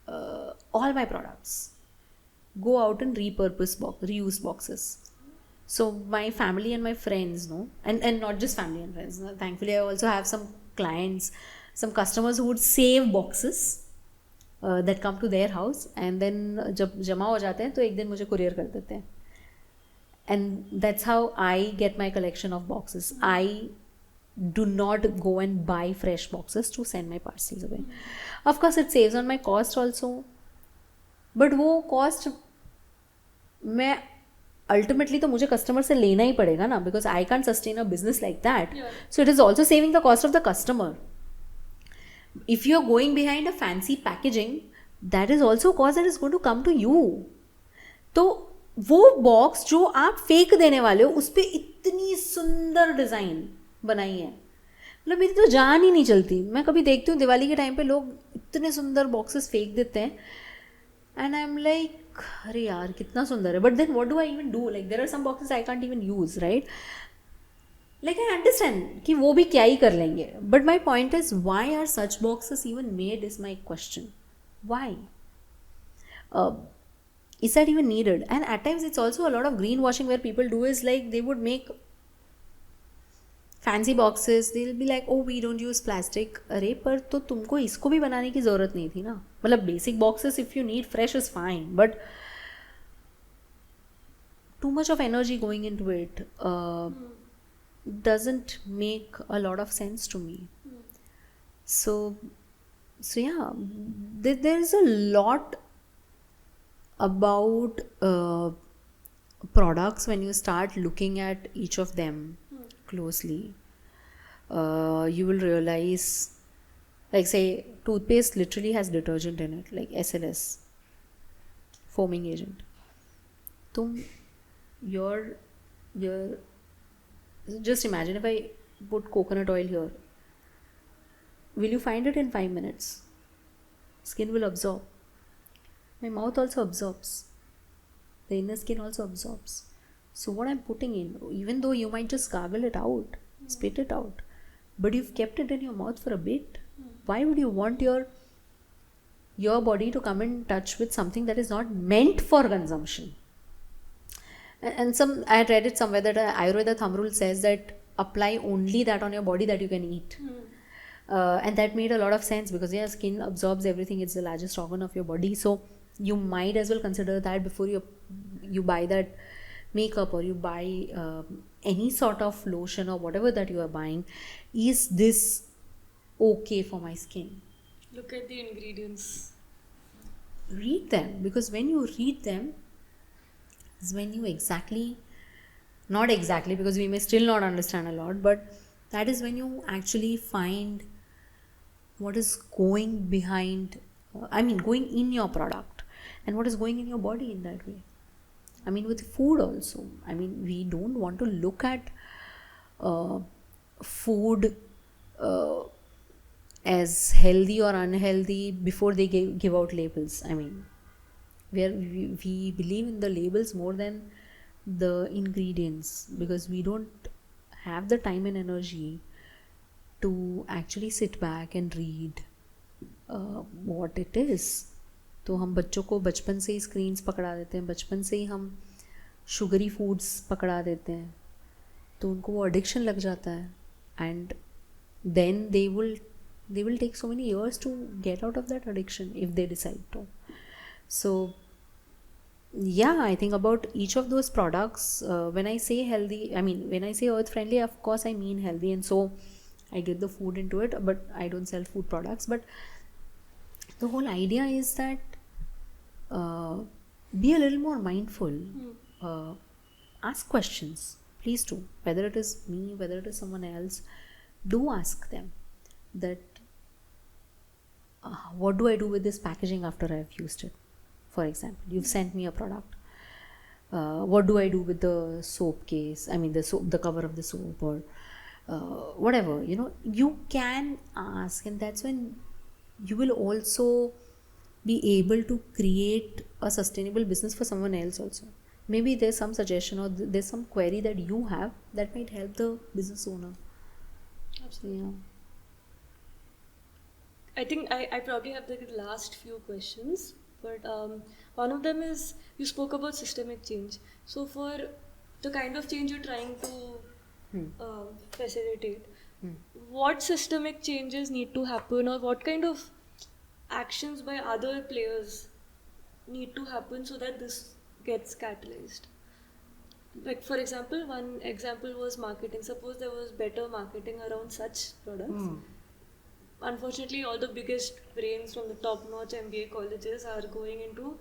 all my products go out in reuse boxes. So my family and my friends know, and not just family and friends. Thankfully, I also have some clients, some customers who would save boxes that come to their house, and then जब जमा हो जाते हैं तो एक दिन मुझे courier कर देते हैं. And that's how I get my collection of boxes. I do not go and buy fresh boxes to send my parcels away. Of course, it saves on my cost also. But वो cost मैं ultimately तो मुझे customer से लेना ही पड़ेगा ना, because I can't sustain a business like that. Yeah. So it is also saving the cost of the customer. If you're going behind a fancy packaging, that is also a cost that is going to come to you. तो वो box जो आप फेंक देने वाले हो उस पर इतनी सुंदर डिज़ाइन बनाई है, मतलब मेरी तो जान ही नहीं चलती. मैं कभी देखती हूँ दिवाली के टाइम पे लोग इतने सुंदर बॉक्सेस फेंक देते हैं, एंड आई एम लाइक अरे यार कितना सुंदर है. But then what do I even do? Like there are some boxes I can't even use, right? Like I understand कि वो भी क्या ही कर लेंगे, but my point is why are such boxes even made is my question. Why? Is that even needed? And at times it's also a lot of greenwashing where people do is like they would make fancy boxes. They'll be like, oh, we don't use plastic. अरे पर तो तुमको इसको भी बनाने की ज़रूरत नहीं थी ना. मतलब basic boxes if you need fresh is fine, but too much of energy going into it doesn't make a lot of sense to me. So yeah, there is a lot about products when you start looking at each of them closely. You will realize, like say toothpaste literally has detergent in it, like SLS, foaming agent. You're just imagine if I put coconut oil here, will you find it in 5 minutes? Skin will absorb. My mouth also absorbs. The inner skin also absorbs. So what I'm putting in, even though you might just gargle it out, spit it out, but you've kept it in your mouth for a bit. Why would you want your body to come in touch with something that is not meant for consumption? And I had read it somewhere that Ayurveda thumb rule says that apply only that on your body that you can eat. And that made a lot of sense, because skin absorbs everything. It's the largest organ of your body. So you might as well consider that before you buy that makeup, or you buy any sort of lotion or whatever that you are buying. Is this okay for my skin? Look at the ingredients. Read them, because when you read them is when you not exactly, because we may still not understand a lot, but that is when you actually find what is going behind, going in your product, and what is going in your body in that way. I mean, with food also. I mean, we don't want to look at food as healthy or unhealthy before they give out labels. I mean, we believe in the labels more than the ingredients, because we don't have the time and energy to actually sit back and read what it is. तो हम बच्चों को बचपन से ही screens पकड़ा देते हैं, बचपन से ही हम शुगरी फूड्स पकड़ा देते हैं, तो उनको वो एडिक्शन लग जाता है. And then they will take so many years to get out of that addiction if they decide to. So yeah, I think about each of those products, when I say healthy, I mean, when I say earth friendly, of course I mean healthy, and so I get the food into it, but I don't sell food products. But the whole idea is that be a little more mindful. Ask questions, please do. Whether it is me, whether it is someone else, do ask them that what do I do with this packaging after I've used it? For example, you've sent me a product. What do I do with the soap case? I mean, the cover of the soap, or whatever. You know, you can ask, and that's when you will also be able to create a sustainable business for someone else also. Maybe there's some suggestion or there's some query that you have that might help the business owner. Absolutely. Yeah. I think I probably have the last few questions, but one of them is, you spoke about systemic change. So for the kind of change you're trying to facilitate, what systemic changes need to happen, or what kind of actions by other players need to happen so that this gets catalyzed? Like, for example, one example was marketing. Suppose there was better marketing around such products. Unfortunately, all the biggest brains from the top-notch MBA colleges are going into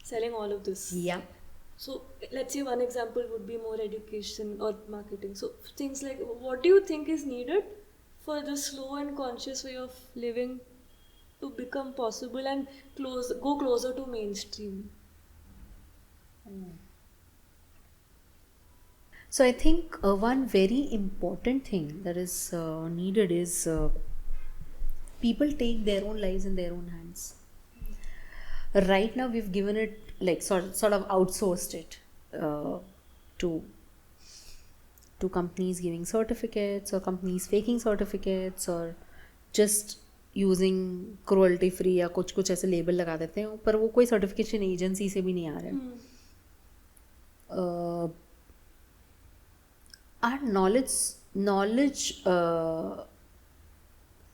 selling all of this. Yeah. So let's say one example would be more education or marketing. So things like, what do you think is needed for the slow and conscious way of living to become possible and go closer to mainstream? So I think one very important thing that is needed is people take their own lives in their own hands. Right now we've given it, like, sort of outsourced it to companies giving certificates, or companies faking certificates, or just using cruelty free या कुछ ऐसे label लगा देते हैं, पर वो कोई certification agency से भी नहीं आ रहे. Our knowledge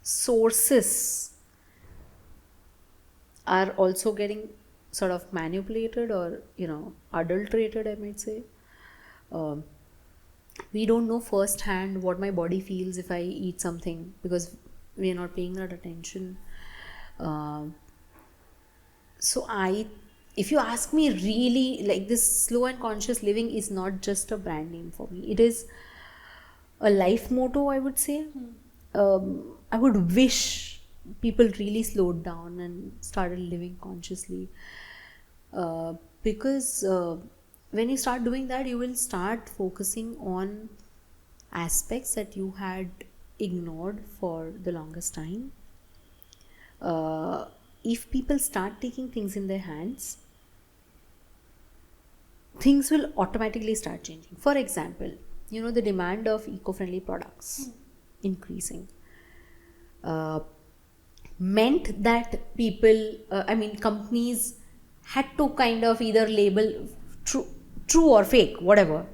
sources are also getting sort of manipulated, or adulterated, I might say. We don't know firsthand what my body feels if I eat something, because we are not paying that attention. So if you ask me, really, like, this slow and conscious living is not just a brand name for me. It is a life motto, I would say. I would wish people really slowed down and started living consciously, because when you start doing that, you will start focusing on aspects that you had ignored for the longest time. If people start taking things in their hands, things will automatically start changing. For example, the demand of eco-friendly products increasing meant that companies had to kind of either label true or fake, whatever.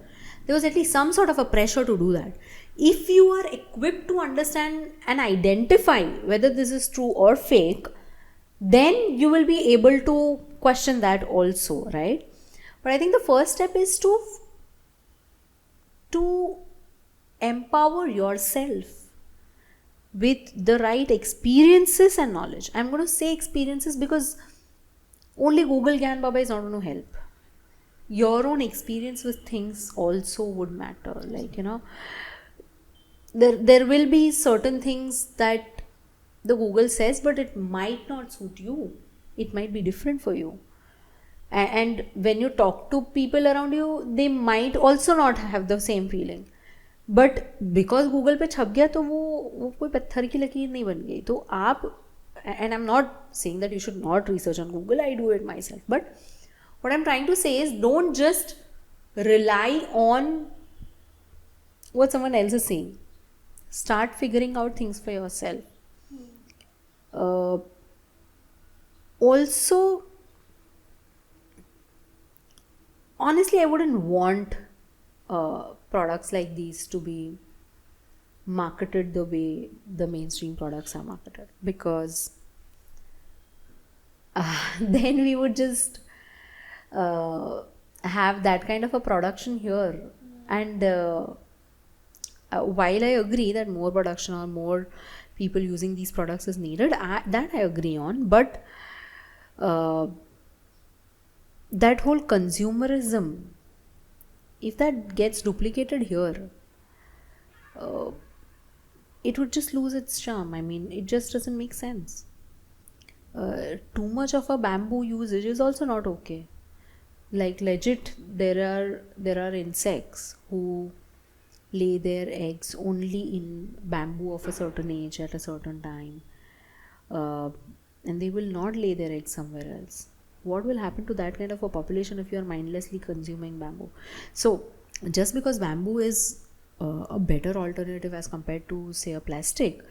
There was at least some sort of a pressure to do that. If you are equipped to understand and identify whether this is true or fake, then you will be able to question that also, right? But I think the first step is to empower yourself with the right experiences and knowledge. I'm going to say experiences because only Google Gyan Baba is not going to help. Your own experience with things also would matter. Like, there will be certain things that the Google says, but it might not suit you. It might be different for you. And when you talk to people around you, they might also not have the same feeling. But because Google पे छप गया तो वो कोई पत्थर की लकीर नहीं बन गई. तो आप, and I am not saying that you should not research on Google, I do it my self, but what I'm trying to say is don't just rely on what someone else is saying. Start figuring out things for yourself. Also, honestly, I wouldn't want products like these to be marketed the way the mainstream products are marketed, because then we would just have that kind of a production here. And while I agree that more production or more people using these products is needed, that I agree on, but that whole consumerism, if that gets duplicated here, it would just lose its charm. I mean, it just doesn't make sense. Too much of a bamboo usage is also not okay. Like legit, there are insects who lay their eggs only in bamboo of a certain age at a certain time, and they will not lay their eggs somewhere else. What will happen to that kind of a population if you are mindlessly consuming bamboo? So just because bamboo is a better alternative as compared to, say, a plastic,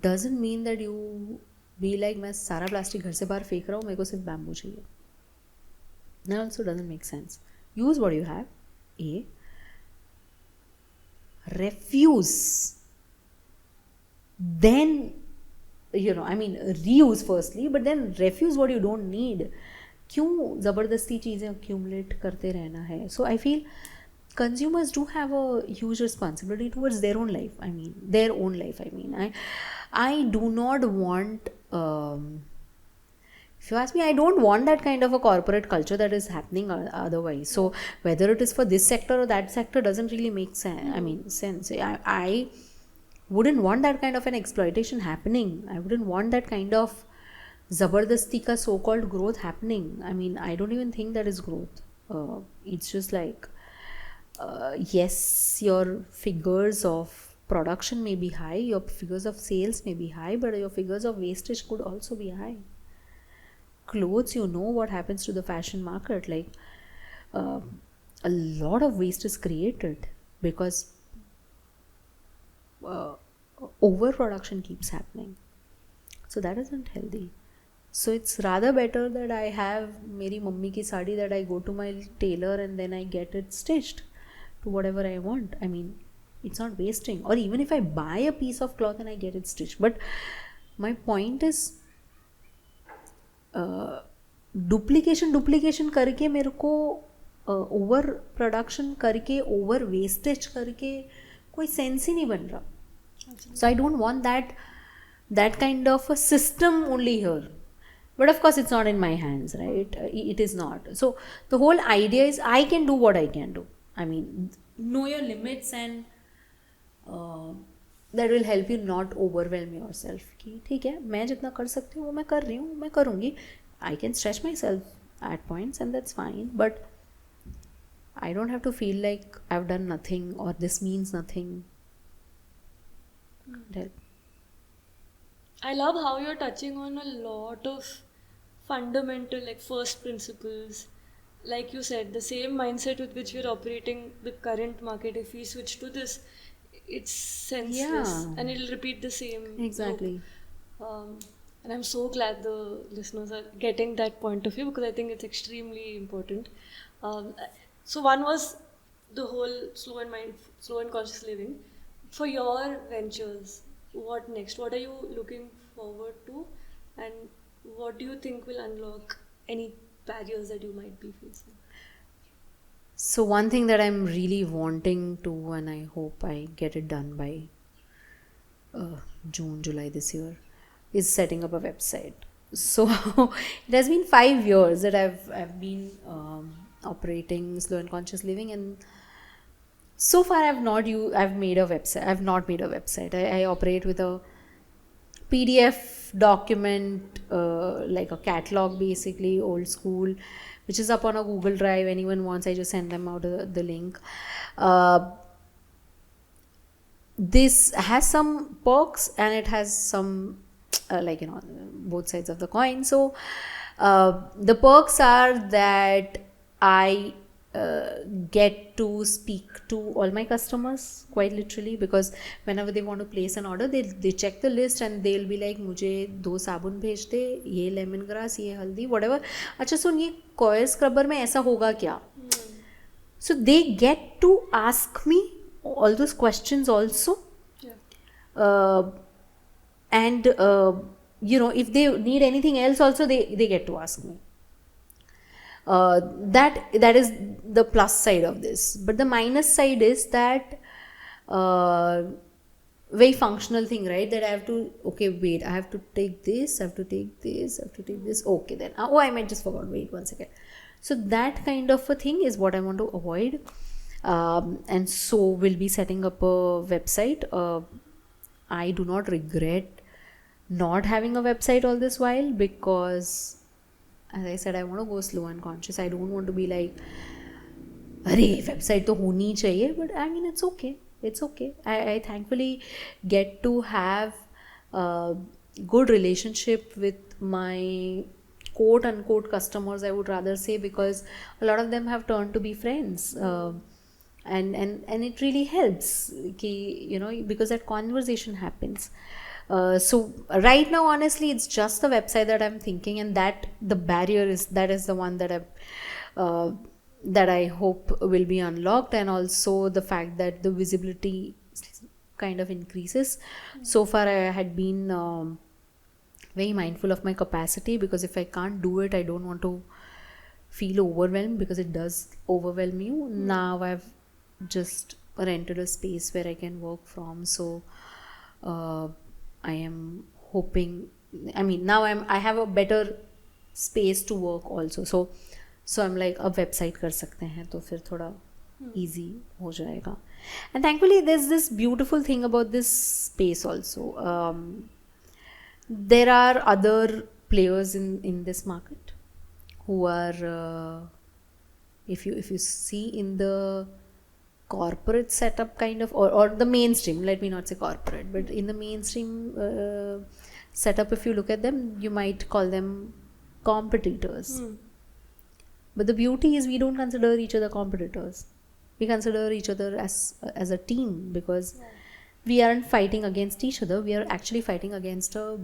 doesn't mean that you be like, मैं सारा plastic घर से बाहर फेंक रहा हूँ, मेरे को सिर्फ बैम्बू चाहिए. That also doesn't make sense. Use what you have. A. Refuse. Then, reuse firstly, but then refuse what you don't need. क्यों ज़बरदस्ती चीज़ें accumulate करते रहना है? So I feel consumers do have a huge responsibility towards their own life. I do not want, if you ask me, I don't want that kind of a corporate culture that is happening otherwise. So whether it is for this sector or that sector doesn't really make sense. I wouldn't want that kind of an exploitation happening. I wouldn't want that kind of zabardasti ka so-called growth happening. I mean, I don't even think that is growth. It's just like, yes, your figures of production may be high, your figures of sales may be high, but your figures of wastage could also be high. Clothes, what happens to the fashion market, like a lot of waste is created because overproduction keeps happening. So that isn't healthy. So it's rather better that I have meri mummy ki sari, that I go to my tailor and then I get it stitched to whatever I want. I mean, it's not wasting. Or even if I buy a piece of cloth and I get it stitched. But my point is, duplication करके मेरे को over production करके over wastage करके कोई sense ही नहीं बन रहा. So I don't want that kind of a system only here. But of course, it's not in my hands, right? It is not. So the whole idea is I can do what I can do. I mean, know your limits, and that will help you not overwhelm yourself. कि ठीक है, मैं जितना कर सकती हूँ वो मैं कर रही हूँ, मैं करूँगी. I can stretch myself at points, and that's fine. But I don't have to feel like I've done nothing or this means nothing. I love how you're touching on a lot of fundamental, like, first principles. Like you said, the same mindset with which we're operating the current market, if we switch to this, it's senseless, and it'll repeat the same Exactly. loop. And I'm so glad the listeners are getting that point of view, because I think it's extremely important. So one was the whole slow and conscious living. For your ventures, what next? What are you looking forward to, and what do you think will unlock any barriers that you might be facing? So one thing that I'm really wanting to, and I hope I get it done by June, July this year, is setting up a website. So it has been 5 years that I've been operating Slow and Conscious Living, and so far I've not made a website. I operate with a PDF document, like a catalog, basically old school, which is up on a Google Drive. Anyone wants, I just send them out the link. This has some perks and it has some like, you know, both sides of the coin. So the perks are that I get to speak to all my customers quite literally, because whenever they want to place an order, they check the list and they'll be like, मुझे 2 साबुन भेज दे, ये lemon grass, ये हल्दी, whatever. अच्छा सुन, ये coil scrubber में ऐसा होगा क्या? So they get to ask me all those questions also. And you know, if they need anything else also, they get to ask me. That is the plus side of this. But the minus side is that very functional thing, right? That I have to, okay, wait, I have to take this, I have to take this, I have to take this. Okay, then, oh, I might just forgot, wait 1 second. So that kind of a thing is what I want to avoid. And so we'll be setting up a website. I do not regret not having a website all this while, because as I said, I want to go slow and conscious. I don't want to be like, अरे website तो होनी चाहिए. But I mean, it's okay. It's okay. I thankfully get to have a good relationship with my quote unquote customers, I would rather say, because a lot of them have turned to be friends. And it really helps, you know, because that conversation happens. So right now, honestly, it's just the website that I'm thinking, and that the barrier is the one that I hope will be unlocked, and also the fact that the visibility kind of increases. So far, I had been very mindful of my capacity, because if I can't do it, I don't want to feel overwhelmed, because it does overwhelm you. Now I've just rented a space where I can work from, so I am hoping, I mean, now I have a better space to work also, so I'm like, अब website कर सकते हैं तो फिर थोड़ा easy हो जाएगा. And thankfully there's this beautiful thing about this space also. There are other players in this market who are if you see in the corporate setup kind of, or the mainstream, let me not say corporate, but in the mainstream setup, if you look at them, you might call them competitors. But the beauty is we don't consider each other competitors. We consider each other as a team, because we aren't fighting against each other. We are actually fighting against a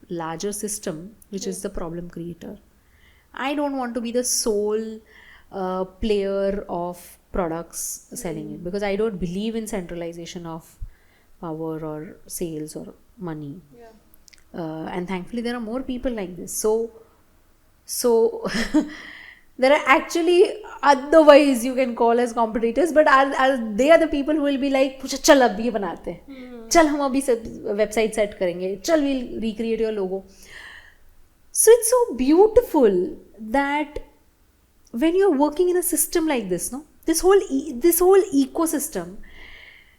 larger system, which is the problem creator. I don't want to be the sole player of products selling it, because I don't believe in centralization of power or sales or money. And thankfully there are more people like this. So there are actually, otherwise you can call as competitors, but they are the people who will be like, चल अब ये बनाते हैं, चल हम अभी website set करेंगे, चल we'll recreate your logo. So it's so beautiful that when you're working in a system like this, no, this whole ecosystem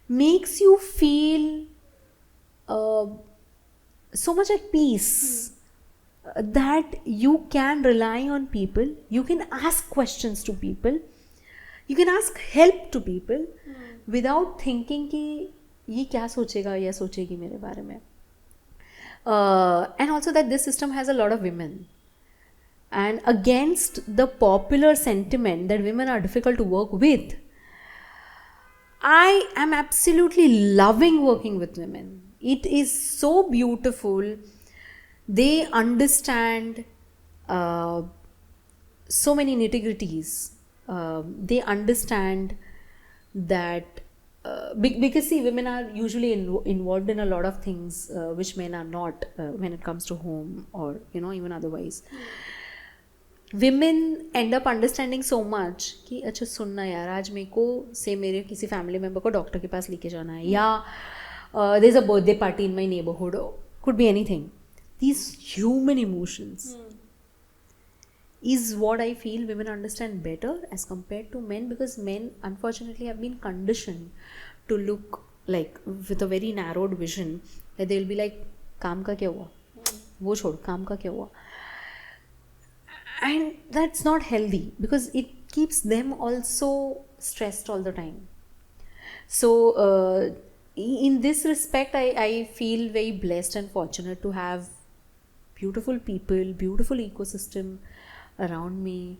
makes you feel so much at peace. That you can rely on people, you can ask questions to people, you can ask help to people without thinking कि ये क्या सोचेगा या सोचेगी मेरे बारे में. And also that this system has a lot of women, and against the popular sentiment that women are difficult to work with, I am absolutely loving working with women. It is so beautiful. They understand so many nitty-gritties. They understand that because see, women are usually involved in a lot of things which men are not when it comes to home, or you know, even otherwise. Women end up understanding so much कि अच्छा सुनना यार, आज मेरे को से मेरे किसी फैमिली मेम्बर को डॉक्टर के पास लेके जाना है, या there is a birthday party in my neighborhood, could be anything. These human emotions is what I feel women understand better as compared to men, because men unfortunately have been conditioned to look like with a very narrowed vision, that they will be like, काम का क्या हुआ, वो छोड़, काम का क्या हुआ. and that's not healthy because it keeps them also stressed all the time. So in this respect, I feel very blessed and fortunate to have beautiful people, beautiful ecosystem around me,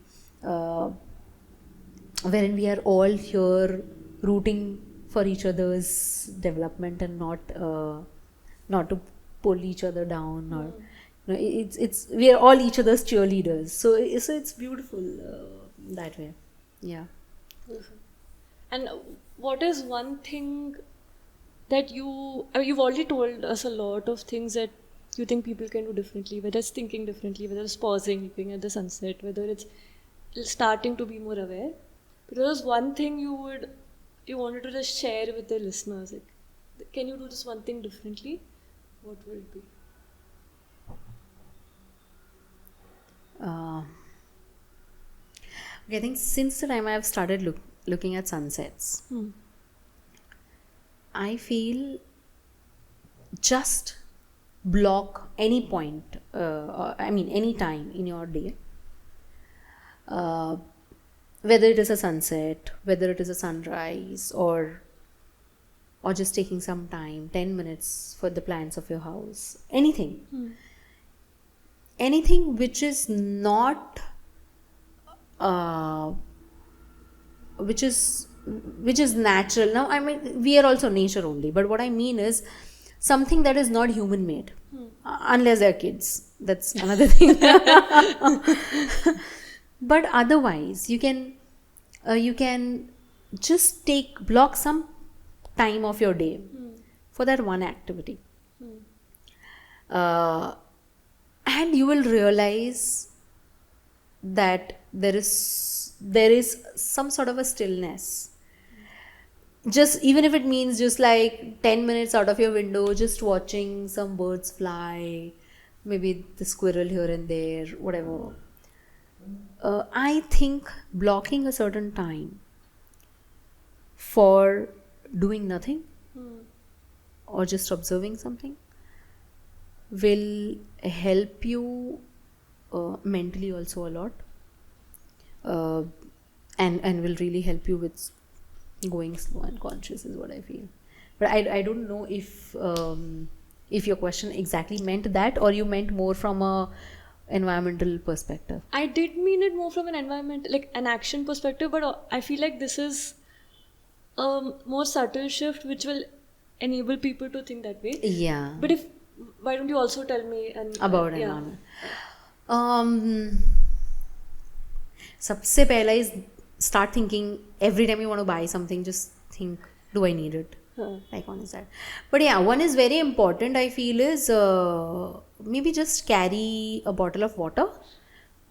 wherein we are all here rooting for each other's development and not to pull each other down, or it's we are all each other's cheerleaders. So it's beautiful that way. Yeah. And what is one thing that you've already told us a lot of things that you think people can do differently, whether it's thinking differently, whether it's pausing, looking at the sunset, whether it's starting to be more aware. But there was one thing you wanted to just share with the listeners. Like, can you do this one thing differently? What would it be? Okay, I think since the time I've started looking at sunsets, I feel just block any point, any time in your day, whether it is a sunset, whether it is a sunrise, or just taking some time, 10 minutes for the plants of your house, anything. Anything which is not which is natural. Now, I mean, we are also nature only, but what I mean is something that is not human made, unless they're kids. That's another thing. But otherwise, you can just block some time of your day for that one activity, and you will realize that there is some sort of a stillness. Just even if it means just like 10 minutes out of your window, just watching some birds fly, maybe the squirrel here and there, whatever. I think blocking a certain time for doing nothing or just observing something will help you mentally also a lot, and will really help you with going slow and conscious, is what I feel. But I don't know if your question exactly meant that, or you meant more from a environmental perspective. I did mean it more from an environment, like an action perspective, but I feel like this is a more subtle shift which will enable people to think that way. Yeah. But why don't you also tell me about environment? सबसे पहला is start thinking every time you want to buy something, just think, do I need it? Like, one is that. But yeah, one is very important, I feel, is maybe just carry a bottle of water,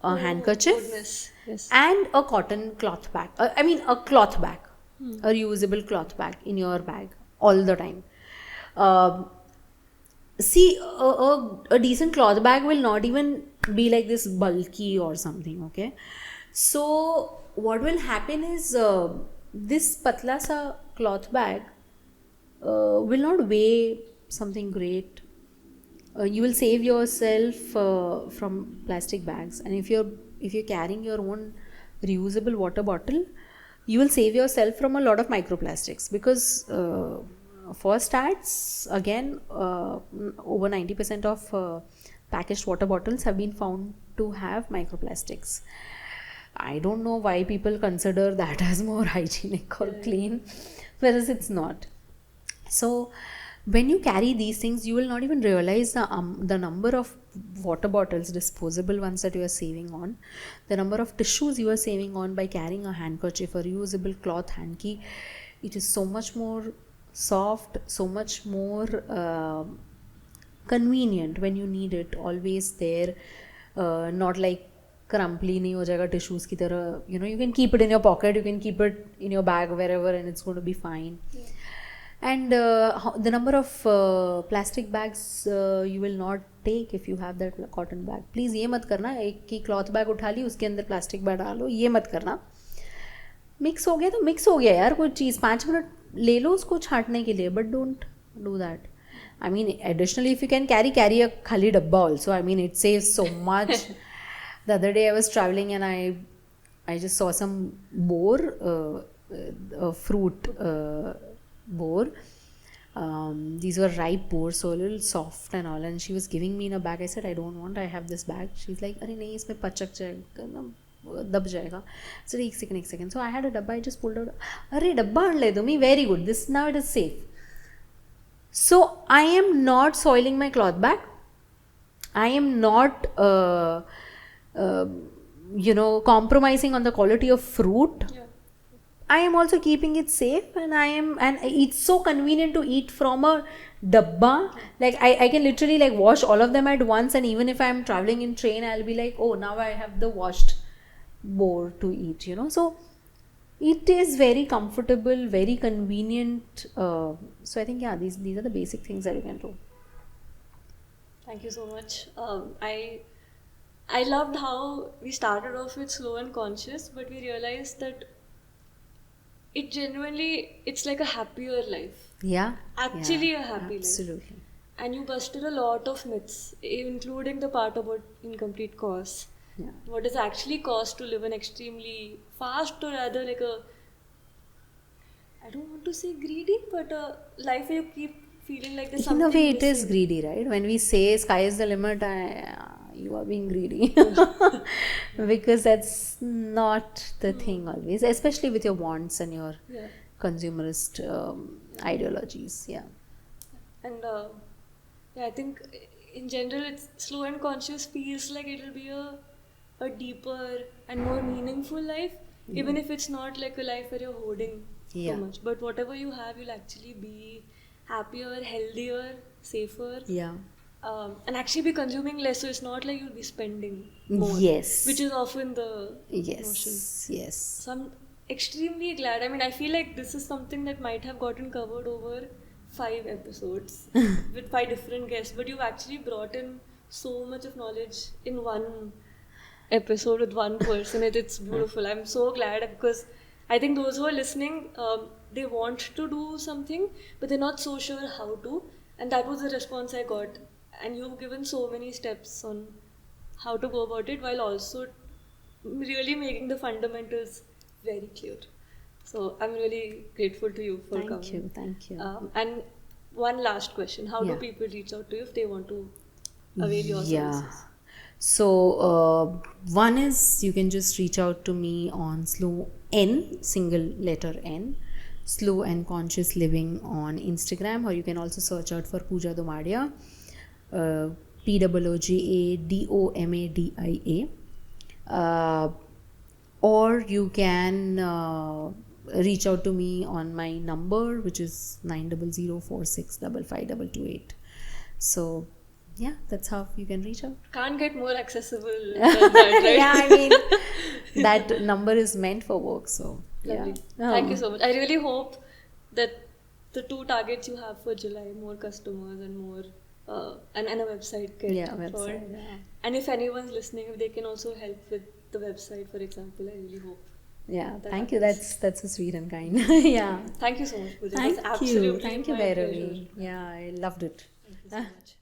a handkerchief, goodness. Yes. and a cotton cloth bag. A cloth bag, a reusable cloth bag in your bag all the time. See, a decent cloth bag will not even be like this bulky or something, okay? So what will happen is this patla sa cloth bag will not weigh something great. You will save yourself from plastic bags, and if you're carrying your own reusable water bottle, you will save yourself from a lot of microplastics, because for stats, again, over 90% of packaged water bottles have been found to have microplastics. I don't know why people consider that as more hygienic or clean, whereas it's not. So when you carry these things, you will not even realize the number of water bottles, disposable ones, that you are saving on, the number of tissues you are saving on by carrying a handkerchief, a reusable cloth hanky. It is so much more soft, so much more convenient when you need it, always there, not like crumply nahi ho jayega tissues ki tarah. You can keep it in your pocket, you can keep it in your bag, wherever, and it's going to be fine. Yeah. And the number of plastic bags you will not take if you have that cotton bag. Please ये मत करना, एक की cloth bag उठा ली, उसके अंदर plastic bag डालो, ये मत करना. Mix हो गया तो mix हो गया यार, कोई चीज़ 5 मिनट ले लो उसको छांटने के लिए, but don't do that. Additionally, if you can carry a khali dabba also. It saves so much. The other day I was traveling and I just saw some boar, a fruit boar. These were ripe boars, so a little soft and all. And she was giving me in a bag. I said, I don't want. I have this bag. She's like, अरे नहीं इसमें पचक जाएगा ना, दब जाएगा. So एक second. So I had a dabba. I just pulled out. अरे डब्बा आन ले दो me. Very good. This now it is safe. So I am not soiling my cloth bag. I am not, compromising on the quality of fruit. Yeah. I am also keeping it safe, and it's so convenient to eat from a dabba. Like I can literally like wash all of them at once, and even if I'm traveling in train, I'll be like, oh, now I have the washed boar to eat. So it is very comfortable, very convenient. So I think these are the basic things that you can do. Thank you so much. I loved how we started off with slow and conscious, but we realized that it's like a happier life. Yeah. Actually a happy life. Absolutely. And you busted a lot of myths, including the part about incomplete costs. Yeah. What does actually cost to live an extremely fast, or rather like I don't want to say greedy, but a life where you keep feeling like there's In something a way, it is missing. greedy, right? When we say sky is the limit, you are being greedy. Because that's not the thing always, especially with your wants and your Yeah. consumerist ideologies. Yeah. And I think in general, it's slow and conscious feels like it'll be a deeper and more meaningful life, even if it's not like a life where you're hoarding Yeah. so much. But whatever you have, you'll actually be happier, healthier, safer, Yeah. and actually be consuming less. So it's not like you'll be spending more, Yes. which is often the notion. Yes. So I'm extremely glad. I mean, I feel like this is something that might have gotten covered over 5 episodes with 5 different guests, but you've actually brought in so much of knowledge in one episode with one person. It's beautiful. I'm so glad because I think those who are listening, they want to do something, but they're not so sure how to. And that was the response I got. And you've given so many steps on how to go about it while also really making the fundamentals very clear. So I'm really grateful to you for coming. Thank you. And one last question: how do Yeah. people reach out to you if they want to avail your Yeah. services? So one is you can just reach out to me on Slow N, single letter N, Slow and Conscious Living on Instagram, or you can also search out for Pooja Domadia, POOGADOMADIA. Or you can reach out to me on my number, which is 90046552228. So yeah, that's how you can reach out. Can't get more accessible than that, right? Yeah, I mean that number is meant for work. So yeah. Lovely. Thank you so much. I really hope that the 2 targets you have for July, more customers and more and a website get Website. forward. Yeah. And if anyone's listening, if they can also help with the website, for example, I really hope. Yeah, That thank you. happens. That's so sweet and kind. Yeah. Thank you so much, Pooja. Thank It was you. absolutely Thank you, my Bhairavi. pleasure. Yeah, I loved it. Thank you so much.